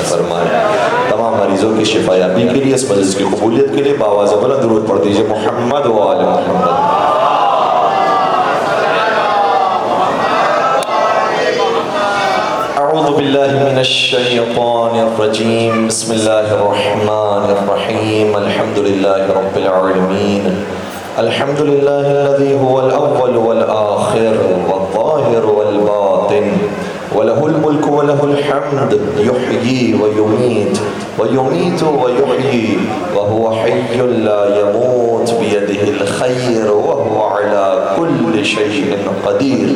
فرمائے تمام مریضوں کی شفا یابی کے لیے، اس مجلس کی قبولیت کے لیے بآواز بلند درود پڑھ دیجئے محمد و آل محمد۔ اعوذ باللہ من الشیطان الرجیم، بسم اللہ الرحمن الرحیم، الحمد للہ رب العالمین، الحمد للہ الذی هو الاول والآخر والظاہر والباطن، وله الملك وله الحمد، يحيي ويميت ويميت ويحيي وهو حي لا يموت، بيده الخير وهو على كل شيء قدير،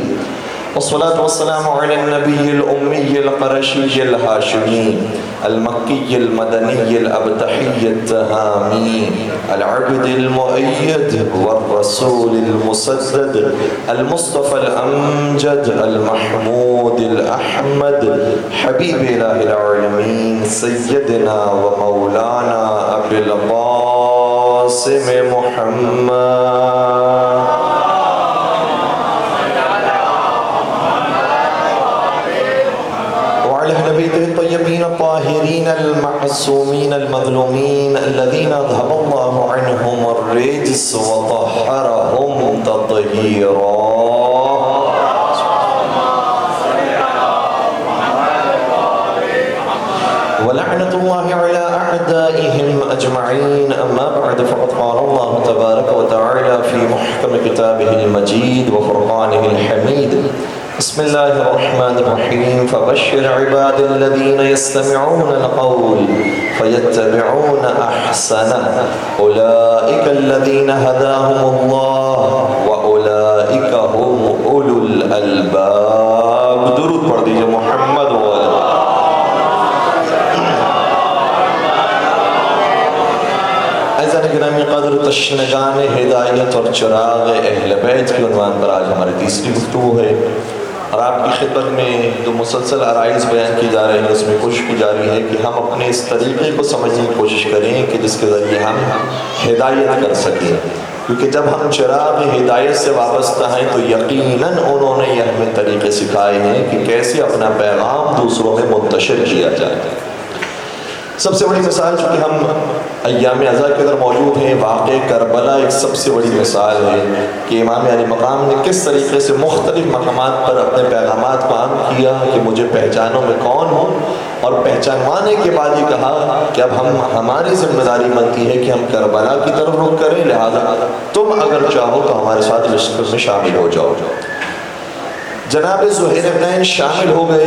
والصلاة والسلام على النبي الأمي القرشي الهاشمي المكي المدني الأبتحي التهامي العبد المؤيد والرسول المسدد المصطفى الأمجد المحمود الأحمد حبيب إله العالمين سيدنا ومولانا أبي القاسم محمد الطيبين الطاهرين المعصومين المظلومين الذين أذهب الله عنهم الرجس وطهرهم تطهيرا، ولعنة الله على أعدائهم أجمعين، أما بعد فقد قال الله تبارك وتعالى في محكم كتابه المجيد وفرقانه الحميد، بسم الله الرحمن الرحيم، فبشر عباد الذين يستمعون القول فيتبعون أحسنه، أولئك الذين هداهم الله وأولئك هم أولو الألباب۔ درود پڑھ دیجئے محمد و آل محمد۔ اعزائے گرامی قدر، تشنگان ہدایت اور چراغ اہل بیت کے عنوان پر آج ہماری تیسری گفتگو ہے، اور آپ کی خدمت میں جو مسلسل عرائض بیان کی جا رہے ہیں اس میں کوشش کی جا رہی ہے کہ ہم اپنے اس طریقے کو سمجھنے کی کوشش کریں کہ جس کے ذریعے ہم ہدایت کر سکیں، کیونکہ جب ہم چراغ ہدایت سے وابستہ ہیں تو یقیناً انہوں نے یہ ہمیں طریقے سکھائے ہیں کہ کیسے اپنا پیغام دوسروں میں منتشر کیا جائے۔ سب سے بڑی مثال چونکہ ہم ایام عزا کے اندر موجود ہیں، واقع کربلا ایک سب سے بڑی مثال ہے کہ امام علی مقام نے کس طریقے سے مختلف مقامات پر اپنے پیغامات کو عام کیا کہ مجھے پہچانو میں کون ہوں، اور پہچانوانے کے بعد یہ کہا کہ اب ہماری ذمہ داری بنتی ہے کہ ہم کربلا کی طرف رخ کریں، لہذا تم اگر چاہو تو ہمارے ساتھ لشکر میں شامل ہو جاؤ۔ جناب زہیر ابن شامل ہو گئے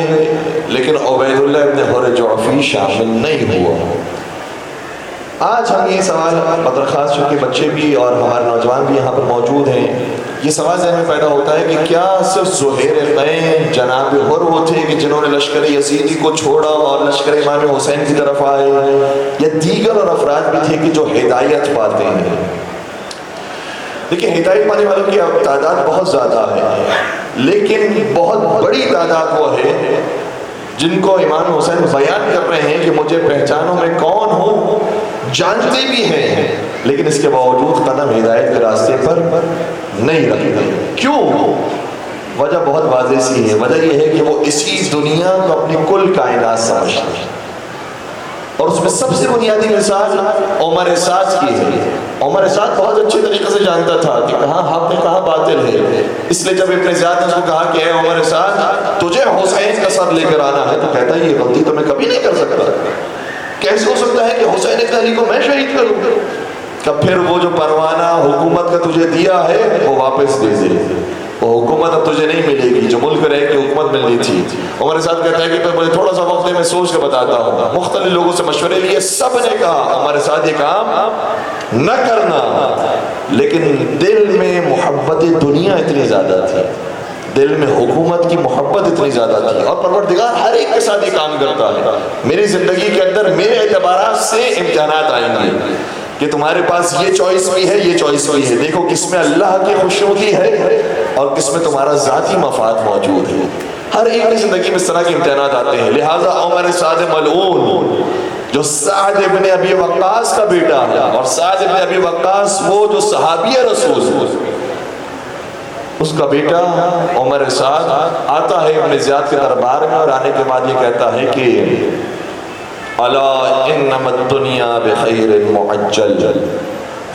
لیکن عبید اللہ ابن حر جعفی شامل نہیں ہوا۔ آج ہم یہ سوال بدرخواست چونکہ بچے بھی اور ہمارے نوجوان بھی یہاں پر موجود ہیں، یہ سوال ذہن میں پیدا ہوتا ہے کہ کیا صرف زہیر ابن جناب حر وہ تھے کہ جنہوں نے لشکر یزیدی کو چھوڑا اور لشکر امام حسین کی طرف آئے، یا دیگر اور افراد بھی تھے کہ جو ہدایت پاتے ہیں؟ دیکھیں، ہدایت پانے والوں کی تعداد بہت زیادہ ہے، لیکن بہت بڑی تعداد وہ ہے جن کو امام حسین بیان کر رہے ہیں کہ مجھے پہچانوں میں کون ہوں، جانتے بھی ہیں لیکن اس کے باوجود قدم ہدایت کے راستے پر نہیں رکھتے۔ کیوں؟ وجہ بہت واضح سی ہے، وجہ یہ ہے کہ وہ اسی دنیا کو اپنی کل کائنات سمجھتے ہیں، اور اس میں سب سے بنیادی مثال عمر سعد کی ہے۔ عمر سعد بہت اچھے طریقے سے جانتا تھا کہ کہاں حق ہے کہاں باطل ہے، اس لیے جب ابن زیاد نے اس کو کہا کہ اے عمر سعد تجھے حسین کا سر لے کر آنا ہے، تو کہتا ہے یہ غلطی تو میں کبھی نہیں کر سکتا، کیسے ہو سکتا ہے کہ حسین ابن علی کو میں شہید کروں؟ کہ پھر وہ جو پروانہ حکومت کا تجھے دیا ہے وہ واپس دے دے، وہ حکومت اب تجھے نہیں ملے گی جو ملک رہے کی حکومت ملنی تھی۔ عمر سعد کہتا ہے کہ مجھے تھوڑا سا وقت میں سوچ کے بتاتا ہوں، مختلف لوگوں سے مشورے لیے، سب نے کہا عمر سعد یہ کام نہ کرنا، لیکن دل میں محبت دنیا اتنی زیادہ تھی، دل میں حکومت کی محبت اتنی زیادہ تھی، اور پروردگار ہر ایک کے ساتھ یہ کام کرتا ہے۔ میری زندگی کے اندر میرے اعتبارات سے امتحانات آئیں گے کہ تمہارے پاس یہ چوائس بھی ہے، یہ چوائس بھی ہے، دیکھو کس میں اللہ کی خوشنودی ہے اور کس میں تمہارا ذاتی مفاد موجود ہے۔ ہر ایک کی زندگی میں اس طرح کے امتحانات آتے ہیں، لہٰذا عمر سعد ملعون جو سعد ابن ابی وقاص کا بیٹا ہے، اور سعد ابن ابی وقاص وہ جو صحابی رسول ہے، اس کا بیٹا عمر سعد آتا ہے ابن زیاد کے دربار میں، اور آنے کے بعد یہ کہتا ہے کہ الا انما الدنیا بخیر معجل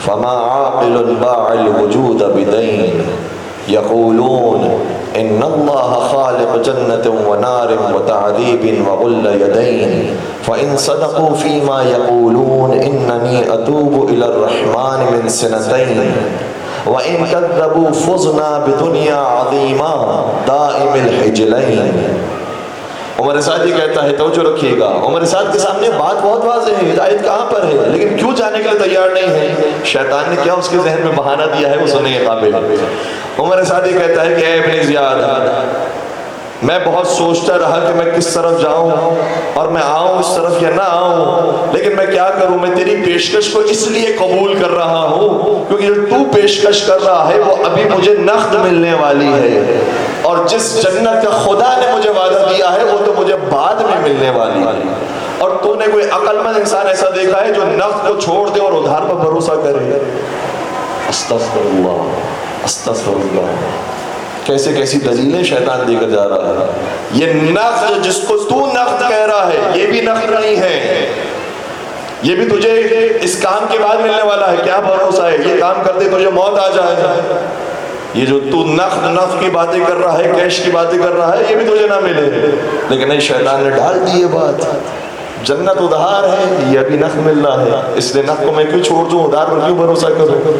فما عاقل باع الوجود بدین یقولون ان اللہ خالق جنت ونار وتعذیب وغل یدین فإن صدقوا فيما يقولون إنني أتوب إلى الرحمن من سنتين وَإِن كَذَّبُوا فُزْنَا بِدُنْيَا عَظِيمًا دَائِمِ الْحِجْلَيْنِ۔ عمر سعد یہ کہتا ہے، توجہ رکھیے گا، عمر سعد کے سامنے بات بہت واضح ہے، ہدایت کہاں پر ہے، لیکن کیوں جانے کے لیے تیار نہیں ہے؟ شیطان نے کیا اس کے ذہن میں بہانہ دیا ہے وہ سننے کے قابل۔ عمر سعد یہ کہتا ہے کہ اے ابن زیاد، میں بہت سوچتا رہا کہ میں کس طرف جاؤں اور میں آؤں اس طرف یا نہ آؤں، لیکن میں کیا کروں، میں تیری پیشکش کو اس لیے قبول کر رہا ہوں کیونکہ جو تو پیشکش کر رہا ہے وہ ابھی مجھے نقد ملنے والی ہے، اور جس جنت کا خدا نے مجھے وعدہ دیا ہے وہ تو مجھے بعد میں ملنے والی ہے، اور تو نے کوئی عقل مند انسان ایسا دیکھا ہے جو نقد کو چھوڑ دے اور ادھار پر بھروسہ کرے؟ استغفر اللہ استغفر اللہ۔ کیسے کیسی دلیلیں شیطان دے کر جا رہا ہے۔ یہ نقد جس کو تو نقد کہہ رہا ہے یہ بھی نقد نہیں ہے، یہ بھی تجھے اس کام کے بعد ملنے والا ہے، کیا بھروسہ ہے یہ کام کرتے تجھے موت آ جائے۔ یہ جو تو نقد کی باتیں کر رہا ہے، کیش کی باتیں کر رہا ہے، یہ بھی تجھے نہ ملے، لیکن نہیں، شیطان نے ڈال دی یہ بات، جنت ادھار ہے، یہ ابھی نقد مل رہا ہے، اس لیے نقد کو میں کیوں چھوڑ دوں، ادھار پر کیوں بھروسہ کروں۔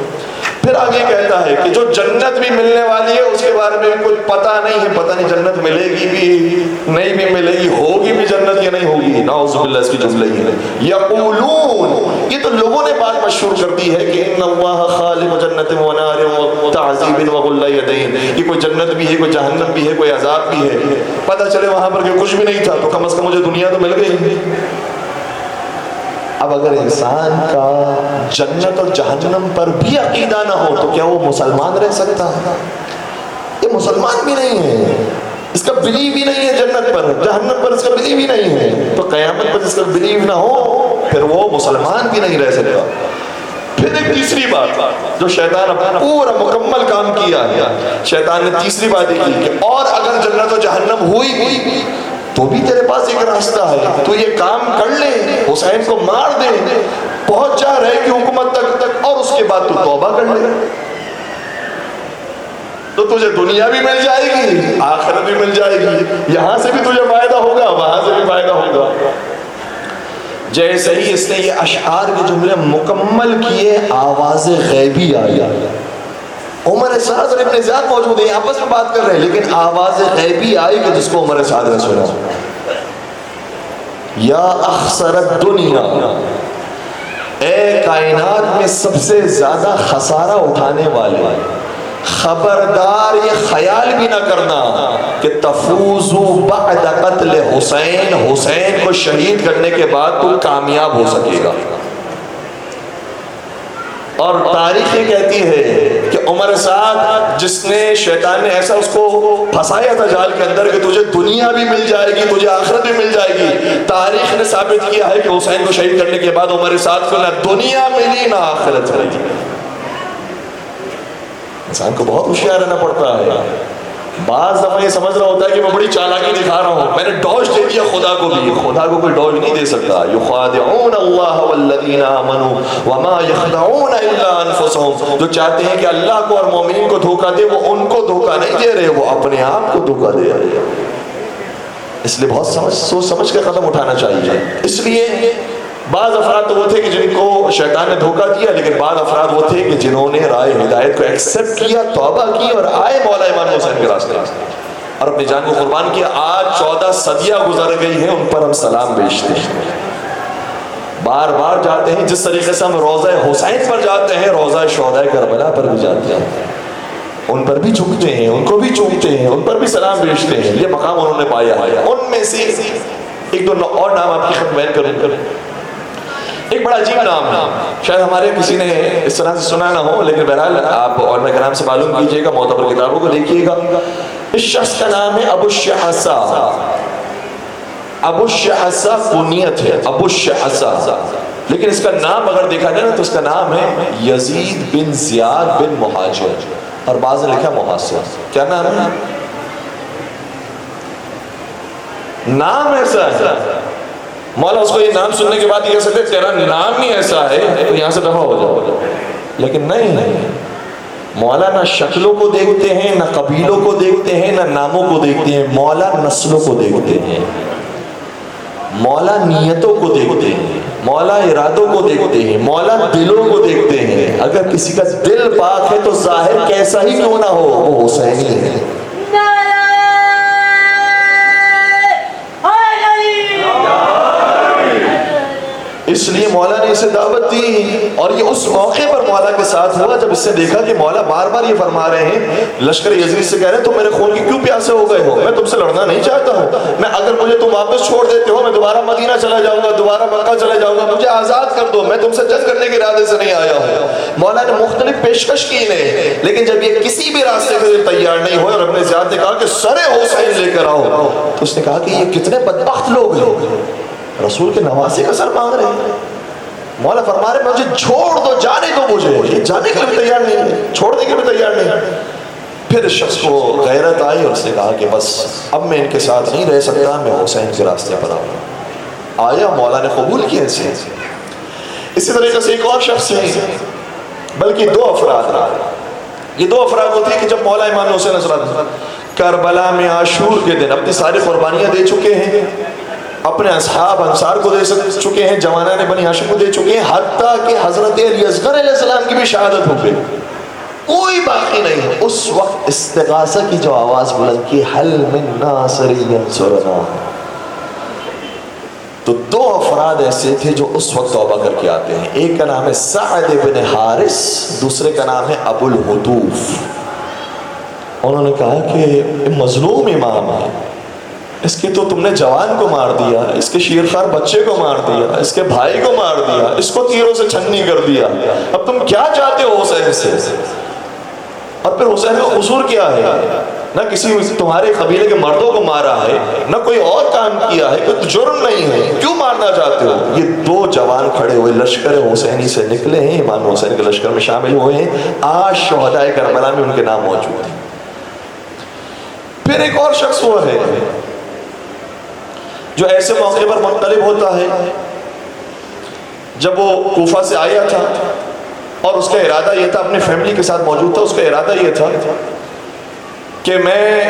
پھر آگے کہتا ہے کہ جو جنت بھی ملنے والی ہے اس کے بارے میں کچھ پتہ نہیں ہے، پتہ نہیں جنت ملے گی بھی نہیں بھی ملے گی، ہوگی بھی جنت یا نہیں ہوگی، نعوذ باللہ اس کی جملہ ہی ہے۔ یقولون، یہ تو لوگوں نے بات مشہور کر دی ہے کہ ان اللہ خالق جنت ونار وتعذیب وغل یدین، یہ کوئی جنت بھی ہے، کوئی جہنم بھی ہے، کوئی عذاب بھی ہے، پتہ چلے وہاں پر کہ کچھ بھی نہیں تھا تو کم از کم مجھے دنیا تو مل گئی۔ اب اگر انسان کا جنت اور جہنم پر بھی عقیدہ نہ ہو تو کیا وہ مسلمان رہ سکتا ہے؟ یہ مسلمان بھی نہیں ہے، اس کا بلیو ہی نہیں ہے، جنت پر جہنم پر اس کا بلیو ہی نہیں ہے، تو قیامت پر اس کا بلیو نہ ہو پھر وہ مسلمان بھی نہیں رہ سکتا۔ پھر ایک تیسری بات جو شیطان اپنا پورا مکمل کام کیا ہے، شیطان نے تیسری بات یہ کی کہ اور اگر جنت و جہنم ہوئی بھی تو بھی تیرے پاس ایک راستہ ہے، تو یہ کام کر لے، حسین کو مار دے، پہنچ جا رہے کی حکومت تک، اور اس کے بعد تو توبہ کر لے، تو تجھے دنیا بھی مل جائے گی، آخرت بھی مل جائے گی، یہاں سے بھی تجھے فائدہ ہوگا، وہاں سے بھی فائدہ ہوگا۔ جیسے ہی اس نے یہ اشعار کے جملے مکمل کیے، آواز غیبی آئی، عمر سعد اور ابن زیاد موجود ہیں، آپس میں بات کر رہے ہیں، لیکن آواز غیبی آئی کہ جس کو عمر سعد نے سنا، یا اخسر الدنیا، اے کائنات میں سب سے زیادہ خسارہ اٹھانے والے، خبردار یہ خیال بھی نہ کرنا کہ تفوزو بعد قتل حسین، حسین کو شہید کرنے کے بعد تو کامیاب ہو سکے گا۔ اور تاریخ یہ کہتی ہے کہ عمر سعد جس نے شیطان نے ایسا اس کو پھنسایا تھا جال کے اندر کہ تجھے دنیا بھی مل جائے گی، تجھے آخرت بھی مل جائے گی، تاریخ نے ثابت کیا ہے کہ حسین کو شہید کرنے کے بعد عمر سعد کو نہ دنیا ملی نہ آخرت ملی۔ انسان کو بہت ہوشیار رہنا پڑتا ہے، بعض دفعہ یہ سمجھ رہا ہوتا ہے کہ میں بڑی چالاکی دکھا رہا ہوں، میں نے ڈوج دے دیا خدا کو بھی، خدا کو کوئی ڈوج نہیں دے سکتا۔ یخادعون اللہ والذین آمنوا وما یخدعون الا انفسهم، جو چاہتے ہیں کہ اللہ کو اور مومنین کو دھوکہ دے وہ ان کو دھوکہ نہیں دے رہے، وہ اپنے آپ کو دھوکہ دے رہے۔ اس لیے بہت سوچ سمجھ کے قدم اٹھانا چاہیے۔ اس لیے بعض افراد تو وہ تھے کہ جن کو شیطان نے دھوکہ دیا، لیکن بعض افراد وہ تھے کہ جنہوں نے رائے ہدایت کو ایکسپٹ کیا، توبہ کی اور آئے مولا امام حسین کے راستے اور اپنی جان کو قربان کیا۔ آج 14 صدیاں گزر گئی ہیں، ان پر ہم سلام بیچتے ہیں، بار بار جاتے ہیں، جس طریقے سے ہم روضہ حسین پر جاتے ہیں، روضہ شہداء کربلا پر بھی جاتے ہیں، ان پر بھی جھکتے ہیں، ان کو بھی چومتے ہیں، ان پر بھی سلام بیچتے ہیں۔ یہ مقام انہوں نے پایا ہے۔ ان میں سے ایک دو اور نام آپ کی خدمت بیان کروں۔ ایک بڑا عجیب نام ہے، شاید ہمارے کسی نے اس طرح سے سنا نہ ہو، لیکن بہرحال آپ علماء کرام سے معلوم کیجئے گا، معتبر کتابوں کو دیکھیے گا۔ اس شخص کا نام ہے ابو الشعثاء۔ ابو الشعثاء کنیت ہے، ابو الشعثاء، لیکن اس کا نام اگر دیکھا جائے نا تو اس کا نام ہے یزید بن زیاد بن مہاجر۔ اور بعض نے لکھا محاسن. کیا نام ہے؟ نام ایسا ہے. مولا اس کو یہ نام سننے کے بعد یہ کہہ سکتے تیرا نام ہی ایسا ہے تو یہاں سے دفع ہو جاؤ. لیکن نہیں، مولا نہ شکلوں کو دیکھتے ہیں، نہ قبیلوں کو دیکھتے ہیں، نہ ناموں کو دیکھتے ہیں. مولا نسلوں کو دیکھتے ہیں، مولا نیتوں کو دیکھتے ہیں، مولا ارادوں کو دیکھتے ہیں، مولا دلوں کو دیکھتے ہیں. اگر کسی کا دل پاک ہے تو ظاہر کیسا ہی کیوں نہ ہو وہ حسینی ہے. اس لیے مولا نے اسے دعوت دی. اور یہ اس موقع پر مولا کے ساتھ ہوا جب اس نے دیکھا کہ مولا بار بار یہ فرما رہے ہیں، لشکر یزید سے کہہ رہے ہیں تم میرے خون کی کیوں پیاسے ہو گئے ہو؟ میں تم سے لڑنا نہیں چاہتا ہوں. میں اگر مجھے تم واپس چھوڑ دیتے ہو میں دوبارہ مدینہ چلا جاؤں گا، دوبارہ مکہ چلا جاؤں گا. مجھے آزاد کر دو، میں تم سے جنگ کرنے کے ارادے سے نہیں آیا ہوں. مولا نے مختلف پیشکش کی انہیں، لیکن جب یہ کسی بھی راستے کے لیے تیار نہیں ہوئے اور اپنے زیاد نے کہا کہ سر حسین لے کر آؤ، تو اس نے کہا کہ یہ کتنے بدبخت لوگ ہیں، رسول کے نواسے کا سر مانگ رہے ہیں. مولا فرما رہے مجھے چھوڑ دو، جانے دو مجھے. یہ جانے کے لیے تیار نہیں ہے، چھوڑنے کے لیے تیار نہیں ہے. پھر اس شخص کو غیرت آئی اور اس نے کہا کہ بس اب میں ان کے ساتھ نہیں رہ سکتا، میں حسین کے راستے پر آؤں. آیا، مولا نے قبول کیا اسے. اسی طریقے سے ایک اور شخص ہے، بلکہ دو افراد. یہ دو افراد ہوتے ہیں کہ جب مولا امام حسین علیہ السلام کربلا میں عاشور کے دن اپنی ساری قربانیاں دے چکے ہیں، اپنے اصحاب انصار کو دے چکے ہیں، جوانان بنی ہاشم کو دے چکے ہیں، حتیٰ کہ حضرت علی اصغر علیہ السلام کی بھی شہادت ہو گئی، کوئی باقی نہیں ہے. اس وقت استغاثہ کی جو آواز بلند کی، حل من ناصر ینصرنا، تو دو افراد ایسے تھے جو اس وقت توبہ کر کے آتے ہیں. ایک کا نام ہے سعد بن حارث، دوسرے کا نام ہے ابو الہتوف. انہوں نے کہا کہ مظلوم امام ہے، اس کے تو تم نے جوان کو مار دیا، اس کے شیرخوار بچے کو مار دیا، اس کے بھائی کو مار دیا، اس کو تیروں سے چھنی کر دیا، اب تم کیا چاہتے ہو حسین سے؟ اور پھر حسین کا قصور کیا ہے؟ نہ کسی تمہارے قبیلے کے مردوں کو مارا ہے، نہ کوئی اور کام کیا ہے، کوئی جرم نہیں ہے، کیوں مارنا چاہتے ہو؟ یہ دو جوان کھڑے ہوئے لشکر حسینی سے نکلے ہیں، امام حسین کے لشکر میں شامل ہوئے ہیں. آج شہداء کربلا میں ان کے نام موجود ہیں. پھر ایک اور شخص وہ ہے جو ایسے موقع پر منقلب ہوتا ہے. جب وہ کوفہ سے آیا تھا اور اس کا ارادہ یہ تھا، اپنی فیملی کے ساتھ موجود تھا، اس کا ارادہ یہ تھا کہ میں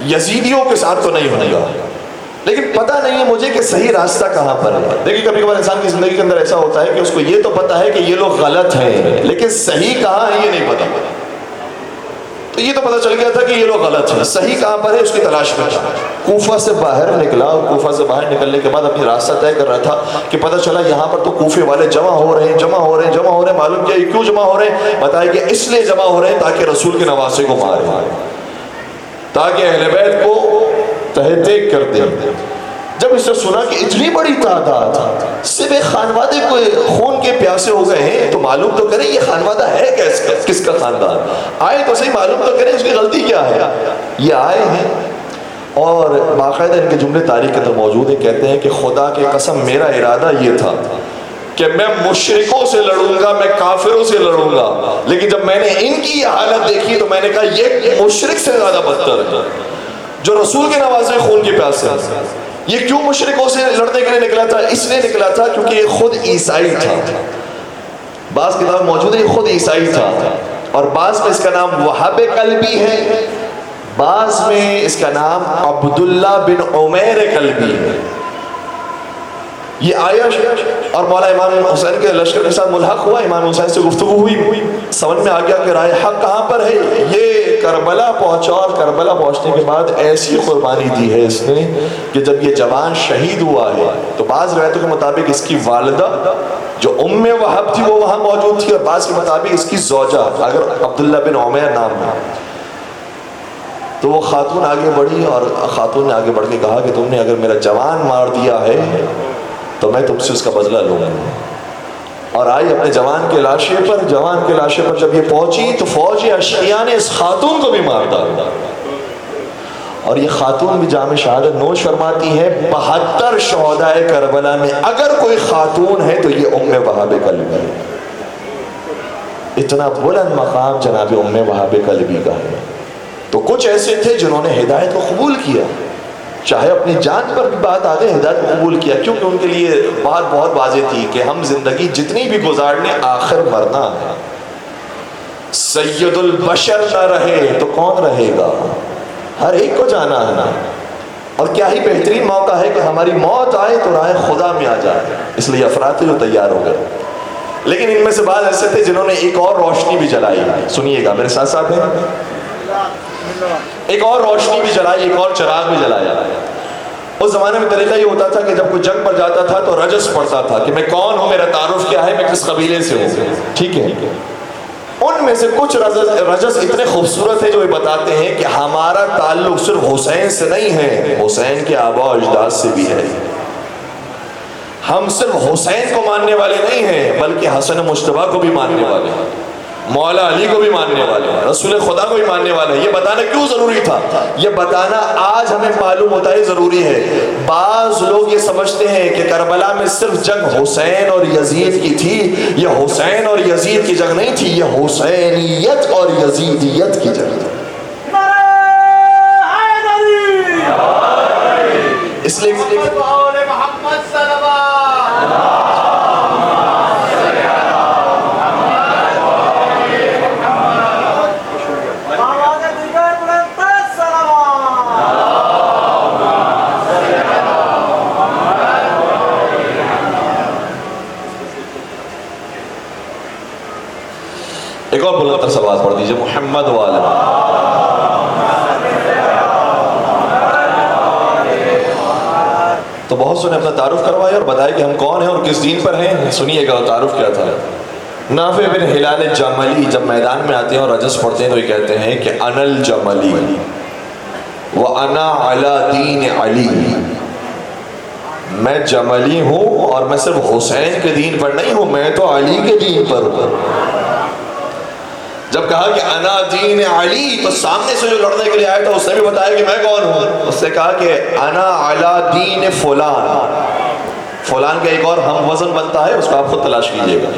یزیدیوں کے ساتھ تو نہیں ہوں گا، لیکن پتہ نہیں ہے مجھے کہ صحیح راستہ کہاں پر ہے. دیکھیں کبھی کبھار انسان کی زندگی کے اندر ایسا ہوتا ہے کہ اس کو یہ تو پتہ ہے کہ یہ لوگ غلط ہیں، لیکن صحیح کہاں ہے یہ نہیں پتہ. تو یہ تو پتہ چل گیا تھا کہ یہ لوگ غلط ہیں، صحیح کہاں پر ہے اس کی تلاش میں تھا. کوفہ سے باہر نکلا اور کوفہ سے باہر نکلنے کے بعد اپنی راستہ طے کر رہا تھا کہ پتہ چلا یہاں پر تو کوفے والے جمع ہو رہے ہیں. معلوم کیا یہ کیوں جمع ہو رہے ہیں؟ بتایا کہ اس لیے جمع ہو رہے ہیں تاکہ رسول کے نواسے کو مارے، تاکہ اہل بیت کو تہہ دیکھ کر دیں. جب اس نے سنا کہ اتنی بڑی تعداد صرف ایک خانوادے کو خون کے پیاسے ہو گئے ہیں تو معلوم تو کریں یہ خانوادہ ہے کس کا خاندان. آئے تو صحیح معلوم تو کریں اس کی غلطی کیا ہے. یہ آئے ہیں اور باقاعدہ ان کے جملے تاریخ کے اندر موجود ہیں. کہتے ہیں کہ خدا کی قسم میرا ارادہ یہ تھا کہ میں مشرکوں سے لڑوں گا، میں کافروں سے لڑوں گا، لیکن جب میں نے ان کی یہ حالت دیکھی تو میں نے کہا یہ مشرک سے زیادہ بدتر ہے جو رسول کے نواسے خون کے پیاسے. یہ کیوں مشرکوں سے لڑنے کے لیے نکلا تھا؟ اس لیے نکلا تھا کیونکہ یہ خود عیسائی تھا. بعض کتاب موجود ہے یہ خود عیسائی تھا، اور بعض میں اس کا نام وہاب قلبی ہے، بعض میں اس کا نام عبداللہ بن عمیر قلبی ہے. یہ آیا اور مولا امام حسین کے لشکر کے ساتھ ملحق ہوا. امام حسین سے گفتگو ہوئی، سمجھ میں آ گیا کہ رائے حق کہاں پر ہے. یہ کربلا پہنچا اور کربلا پہنچنے کے بعد ایسی قربانی دی ہے اس نے کہ جب یہ جوان شہید ہوا ہے تو بعض روایتوں کے مطابق اس کی والدہ جو ام وہب تھی وہ وہاں موجود تھی، اور بعض کے مطابق اس کی زوجہ اگر عبداللہ بن عمیر نام ہے تو وہ خاتون آگے بڑھی اور خاتون نے آگے بڑھ کے کہا کہ تم نے اگر میرا جوان مار دیا ہے تو میں تم سے اس کا بدلہ لوں گا. اور آئی اپنے جوان کے لاشے پر جب یہ پہنچی تو فوج اشقیاء نے اس خاتون کو بھی مار ڈالا، اور یہ خاتون بھی جام شہادت نوش فرماتی ہے. 72 شہداء کربلا میں اگر کوئی خاتون ہے تو یہ ام وہاب قلبی ہے. اتنا بلند مقام جناب ام وہب کلبی کا ہے. تو کچھ ایسے تھے جنہوں نے ہدایت کو قبول کیا، چاہے اپنی جان پر بھی بات آ گئی، ہدایت کو قبول کیا، کیونکہ ان کے لیے بات بہت واضح تھی کہ ہم زندگی جتنی بھی گزارنے آخر مرنا ہے. سید البشر نہ رہے تو کون رہے گا؟ ہر ایک کو جانا ہے. اور کیا ہی بہترین موقع ہے کہ ہماری موت آئے تو راہ خدا میں آ جائے. اس لیے افراد تھے جو تیار ہو گئے. لیکن ان میں سے بعض ایسے تھے جنہوں نے ایک اور روشنی بھی جلائی. سنیے گا میرے ساتھ ساتھ ہیں. ایک اور روشنی بھی جلائی، ایک اور چراغ بھی جلایا. اس زمانے میں طریقہ یہ ہوتا تھا کہ جب کوئی جنگ پر جاتا تھا تو رجس پڑھتا تھا کہ میں کون ہوں، میرا تعارف کیا ہے، میں کس قبیلے سے ہوں. ٹھیک ہے. ان میں سے کچھ رجس اتنے خوبصورت ہیں جو یہ بتاتے ہیں کہ ہمارا تعلق صرف حسین سے نہیں ہے، حسین کے آباء و اجداد سے بھی ہے. ہم صرف حسین کو ماننے والے نہیں ہیں بلکہ حسن مجتبیٰ کو بھی ماننے والے ہیں، مولا علی کو بھی ماننے والے ہیں، رسول خدا کو بھی ماننے والے ہیں. یہ بتانا کیوں ضروری تھا؟ یہ بتانا آج ہمیں معلوم ہوتا ہے ضروری ہے. بعض لوگ یہ سمجھتے ہیں کہ کربلا میں صرف جنگ حسین اور یزید کی تھی. یہ حسین اور یزید کی جنگ نہیں تھی، یہ حسینیت اور یزیدیت کی جنگ تھی. اس لیے ایک اور بلند تر سوال پڑھ دیجئے. محمد والے تو بہت سے نے اپنا تعارف کروایا اور بتایا کہ ہم کون ہیں اور کس دین پر ہیں. سنیے گا تعارف کیا تھا. نافع بن ہلال جملی جب میدان میں آتے ہیں اور رجس پڑھتے ہیں تو یہ کہتے ہیں کہ انا الجملی وانا علی دین علی. میں جملی ہوں اور میں صرف حسین کے دین پر نہیں ہوں، میں تو علی کے دین پر ہوں. جب کہا کہ انا دین علی تو سامنے سے جو لڑنے کے لیے آیا تھا اس نے بھی بتایا کہ میں کون ہوں. اس نے کہا کہ انا علی دین فلان. فلان کا ایک اور ہم وزن بنتا ہے، اس کو آپ خود تلاش کیجئے گا.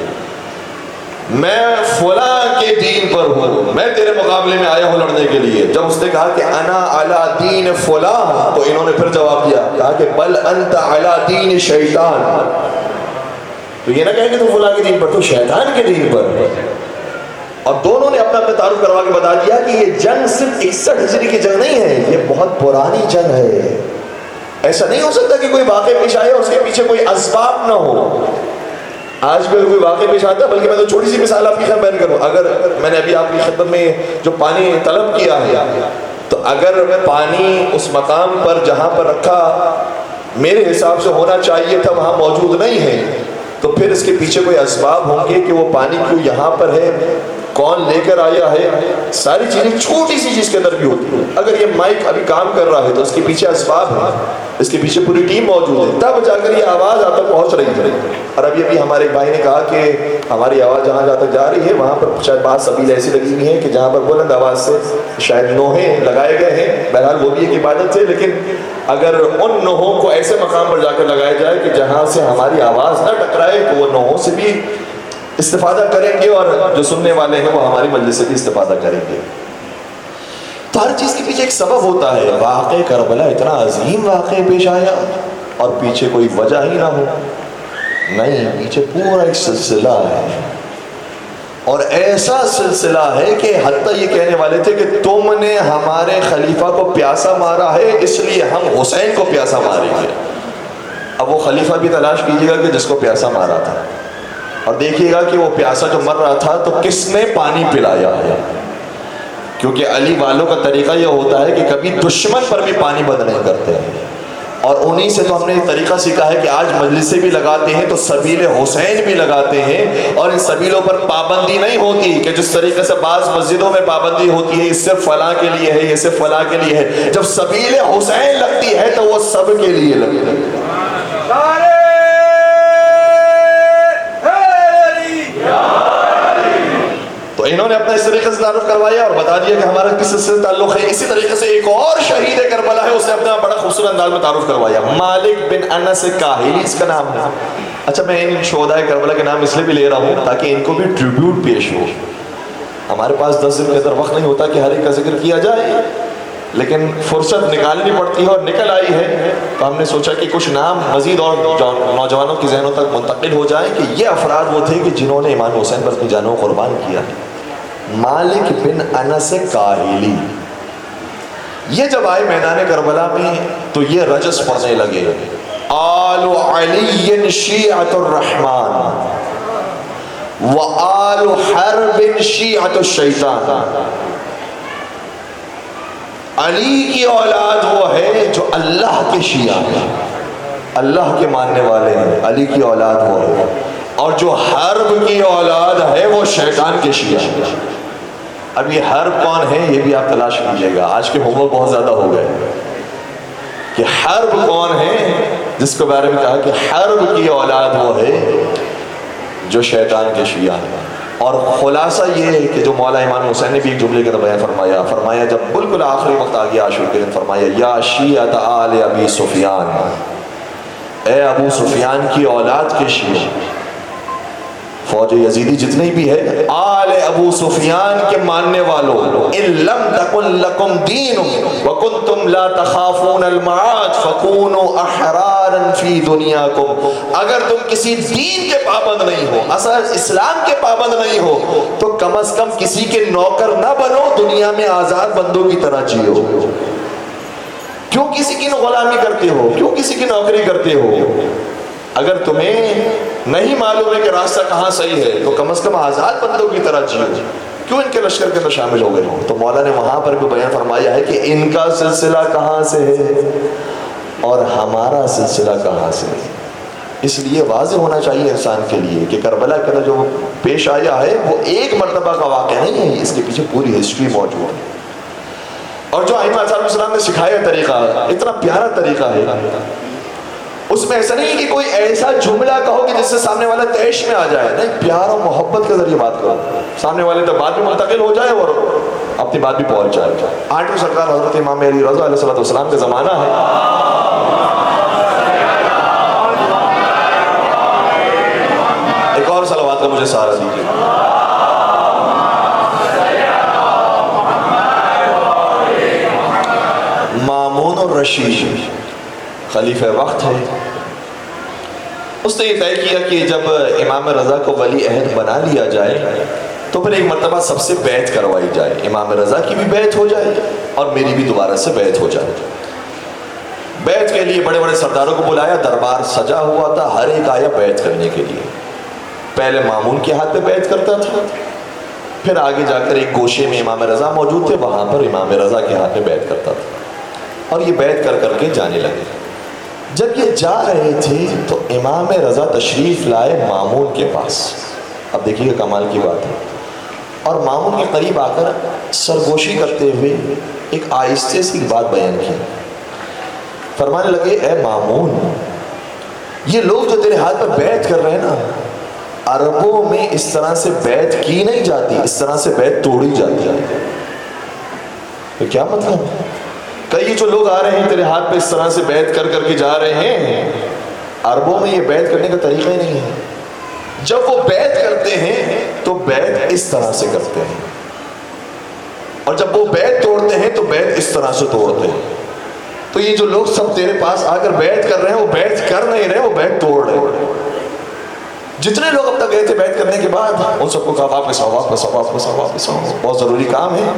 میں فلان کے دین پر ہوں، میں تیرے مقابلے میں آیا ہوں لڑنے کے لیے. جب اس نے کہا کہ انا علی دین فلان تو انہوں نے پھر جواب دیا، کہا کہ بل انت علی دین شیطان. تو یہ نہ کہیں کہ تو فلان کے دین پر، تو شیطان کے دین پر. اور دونوں نے اپنا تعارف کروا کے بتا دیا کہ یہ جنگ صرف 61 ہجری کی جنگ نہیں ہے، یہ بہت پرانی جنگ ہے. ایسا نہیں ہو سکتا کہ کوئی واقع پیش آئے اور اس کے پیچھے کوئی اسباب نہ ہو. آج بھی کوئی واقع پیش آتا ہے، بلکہ میں تو چھوٹی سی مثال آپ کی خدمت بیان کروں. اگر میں نے ابھی آپ کی خدمت میں جو پانی طلب کیا ہے، تو اگر پانی اس مقام پر جہاں پر رکھا میرے حساب سے ہونا چاہیے تھا وہاں موجود نہیں ہے، تو پھر اس کے پیچھے کوئی اسباب ہوں گے کہ وہ پانی کیوں یہاں پر ہے، کون لے کر آیا ہے. ساری چیزیں چھوٹی سی چیز کے اندر بھی ہوتی ہے. اگر یہ مائک ابھی کام کر رہا ہے تو اس کے پیچھے اسباب ہے، اس کے پیچھے پوری ٹیم موجود ہے، تب جا کر یہ آواز آپ تک پہنچ رہی ہے. اور ابھی ہمارے ایک بھائی نے کہا کہ ہماری آواز جہاں تک جا رہی ہے وہاں پر شاید بعض سبیل ایسی لگی ہوئی ہیں کہ جہاں پر بلند آواز سے شاید نوحے لگائے گئے ہیں. بہرحال وہ بھی ایک عبادت ہے، لیکن اگر ان نوحوں کو ایسے مقام پر جا کر لگایا جائے کہ جہاں سے ہماری آواز نہ ٹکرائے تو وہ نوحوں سے بھی استفادہ کریں گے اور جو سننے والے ہیں وہ ہماری مجلس سے بھی استفادہ کریں گے. تو ہر چیز کے پیچھے ایک سبب ہوتا ہے. واقع کربلا اتنا عظیم واقع پیش آیا اور پیچھے کوئی وجہ ہی نہ ہو. نہیں، پیچھے پورا ایک سلسلہ ہے، اور ایسا سلسلہ ہے کہ حتیٰ یہ کہنے والے تھے کہ تم نے ہمارے خلیفہ کو پیاسا مارا ہے اس لیے ہم حسین کو پیاسا ماریں گے. اب وہ خلیفہ بھی تلاش کیجیے گا کہ جس کو پیاسا مارا تھا، اور دیکھیے گا کہ وہ پیاسا جو مر رہا تھا تو کس نے پانی پلایا ہے. کیونکہ علی والوں کا طریقہ یہ ہوتا ہے کہ کبھی دشمن پر بھی پانی بند نہیں کرتے ہیں، اور انہی سے تو ہم نے ایک طریقہ سیکھا ہے کہ آج مجلسیں بھی لگاتے ہیں تو سبیل حسین بھی لگاتے ہیں. اور ان سبیلوں پر پابندی نہیں ہوتی کہ جس طریقے سے بعض مسجدوں میں پابندی ہوتی ہے یہ صرف فلاں کے لیے ہے، یہ صرف فلاں کے لیے ہے. جب سبیل حسین لگتی ہے تو وہ سب کے لیے لگتی ہے. تو انہوں نے اپنا اس طریقے سے تعارف کروایا اور بتا دیا کہ ہمارا کس سے تعلق ہے. اسی طریقے سے ایک اور شہید کربلا ہے، اس نے اپنا بڑا خوبصورت انداز میں تعارف کروایا. مالک بن انس کاہلی اس کا نام ہے. اچھا میں ان شہداء کربلا کے نام اس لیے بھی لے رہا ہوں تاکہ ان کو بھی ٹریبیوٹ پیش ہو. ہمارے پاس 10 دن کے اندر وقت نہیں ہوتا کہ ہر ایک کا ذکر کیا جائے, لیکن فرصت نکالنی پڑتی ہے اور نکل آئی ہے, تو ہم نے سوچا کہ کچھ نام مزید اور نوجوانوں کی ذہنوں تک منتقل ہو جائیں کہ یہ افراد وہ تھے کہ جنہوں نے امام حسین پر اپنی جانوں کو قربان کیا. مالک بن انس کاہلی یہ جب آئے میدان کربلا میں تو یہ رجس پڑھنے لگے, آل علی شیعۃ الرحمن وآل حرب شیعۃ الشیطان. علی کی اولاد وہ ہے جو اللہ کے شیعہ ہیں, اللہ کے ماننے والے ہیں, علی کی اولاد وہ ہے, اور جو حرب کی اولاد ہے وہ شیطان کے شیعہ ہیں. اب یہ حرب کون ہے یہ بھی آپ تلاش کیجئے گا, آج کے ہوم ورک بہت زیادہ ہو گئے کہ حرب کون ہے, جس کے بارے میں کہا کہ حرب کی اولاد وہ ہے جو شیطان کے شیعہ ہیں. اور خلاصہ یہ ہے کہ جو مولا امام حسین نے بھی ایک جملے کے اندر بیان فرمایا جب بالکل آخری وقت آ گیا عاشور کے دن, فرمایا یا شیعۃ آل ابی سفیان, اے ابو سفیان کی اولاد کے شیعہ, فوج یزیدی جتنے بھی ہے آل ابو سفیان کے ماننے والوں, ان لم تکن لکم دین وکنتم لا تخافون المعاد فکونوا احرارا فی دنیاکم. اگر تم کسی دین کے پابند نہیں ہو, اصل اسلام کے پابند نہیں ہو, تو کم از کم کسی کے نوکر نہ بنو, دنیا میں آزاد بندوں کی طرح جیو. کیوں کسی کی غلامی کرتے ہو, کیوں کسی کی نوکری کرتے ہو؟ اگر تمہیں نہیں معلوم ہے کہ راستہ کہاں صحیح ہے تو کم از کم آزاد بندوں کی طرح جیو, کیوں ان کے لشکر کے اندر شامل ہو گئے ہو؟ تو مولا نے وہاں پر بھی بیان فرمایا ہے کہ ان کا سلسلہ کہاں سے ہے اور ہمارا سلسلہ کہاں سے ہے. اس لیے واضح ہونا چاہیے انسان کے لیے کہ کربلا کے اندر جو پیش آیا ہے وہ ایک مرتبہ کا واقعہ نہیں ہے, اس کے پیچھے پوری ہسٹری موجود ہے. اور جو ائمہ علیہ السلام نے سکھایا طریقہ اتنا پیارا طریقہ ہے, اس میں ایسا نہیں کہ کوئی ایسا جملہ کہو کہ جس سے سامنے والا تیش میں آ جائے, نہیں, پیار اور محبت کے ذریعے بات کرو, سامنے والے تک بات بھی منتقل ہو جائے اور اپنی بات بھی پہنچ جائے. 8ویں سرکار حضرت امام علی رضا علیہ السلام کا زمانہ ہے. ایک اور صلوات کا مجھے سہارا دیجیے. مامون الرشید خلیفہ وقت ہے, اس نے یہ طے کیا کہ جب امام رضا کو ولی عہد بنا لیا جائے تو پھر ایک مرتبہ سب سے بیعت کروائی جائے, امام رضا کی بھی بیعت ہو جائے اور میری بھی دوبارہ سے بیعت ہو جائے. بیعت کے لیے بڑے بڑے سرداروں کو بلایا, دربار سجا ہوا تھا, ہر ایک آیا بیعت کرنے کے لیے. پہلے مامون کے ہاتھ پہ بیعت کرتا تھا, پھر آگے جا کر ایک گوشے میں امام رضا موجود تھے, وہاں پر امام رضا کے ہاتھ پہ بیعت کرتا تھا, اور یہ بیعت کر کر کے جانے لگے. جب یہ جا رہے تھے تو امام رضا تشریف لائے مامون کے پاس. اب دیکھیے کمال کی بات ہے, اور مامون کے قریب آ کر سرگوشی کرتے ہوئے ایک آہستہ سی بات بیان کی. فرمانے لگے, اے مامون, یہ لوگ جو تیرے ہاتھ پر بیعت کر رہے ہیں نا, عربوں میں اس طرح سے بیعت کی نہیں جاتی, اس طرح سے بیعت توڑی جاتی ہے. تو کیا مطلب؟ کئی جو لوگ آ رہے ہیں تیرے ہاتھ پہ اس طرح سے بیعت کر کر کے جا رہے ہیں, عربوں میں یہ بیعت کرنے کا طریقہ ہی نہیں ہے. جب وہ بیعت کرتے ہیں تو بیعت اس طرح سے کرتے ہیں, اور جب وہ بیعت توڑتے ہیں تو بیعت اس طرح سے توڑتے ہیں. تو یہ جو لوگ سب تیرے پاس آ کر بیعت کر رہے ہیں وہ بیعت کر نہیں رہے, وہ بیعت توڑ رہے ہیں. جتنے لوگ اب تک گئے تھے بیعت کرنے کے بعد, ان سب کو کہا واپس آؤ, واپس آؤ, واپس آؤ, واپس آؤ, بہت ضروری کام ہے,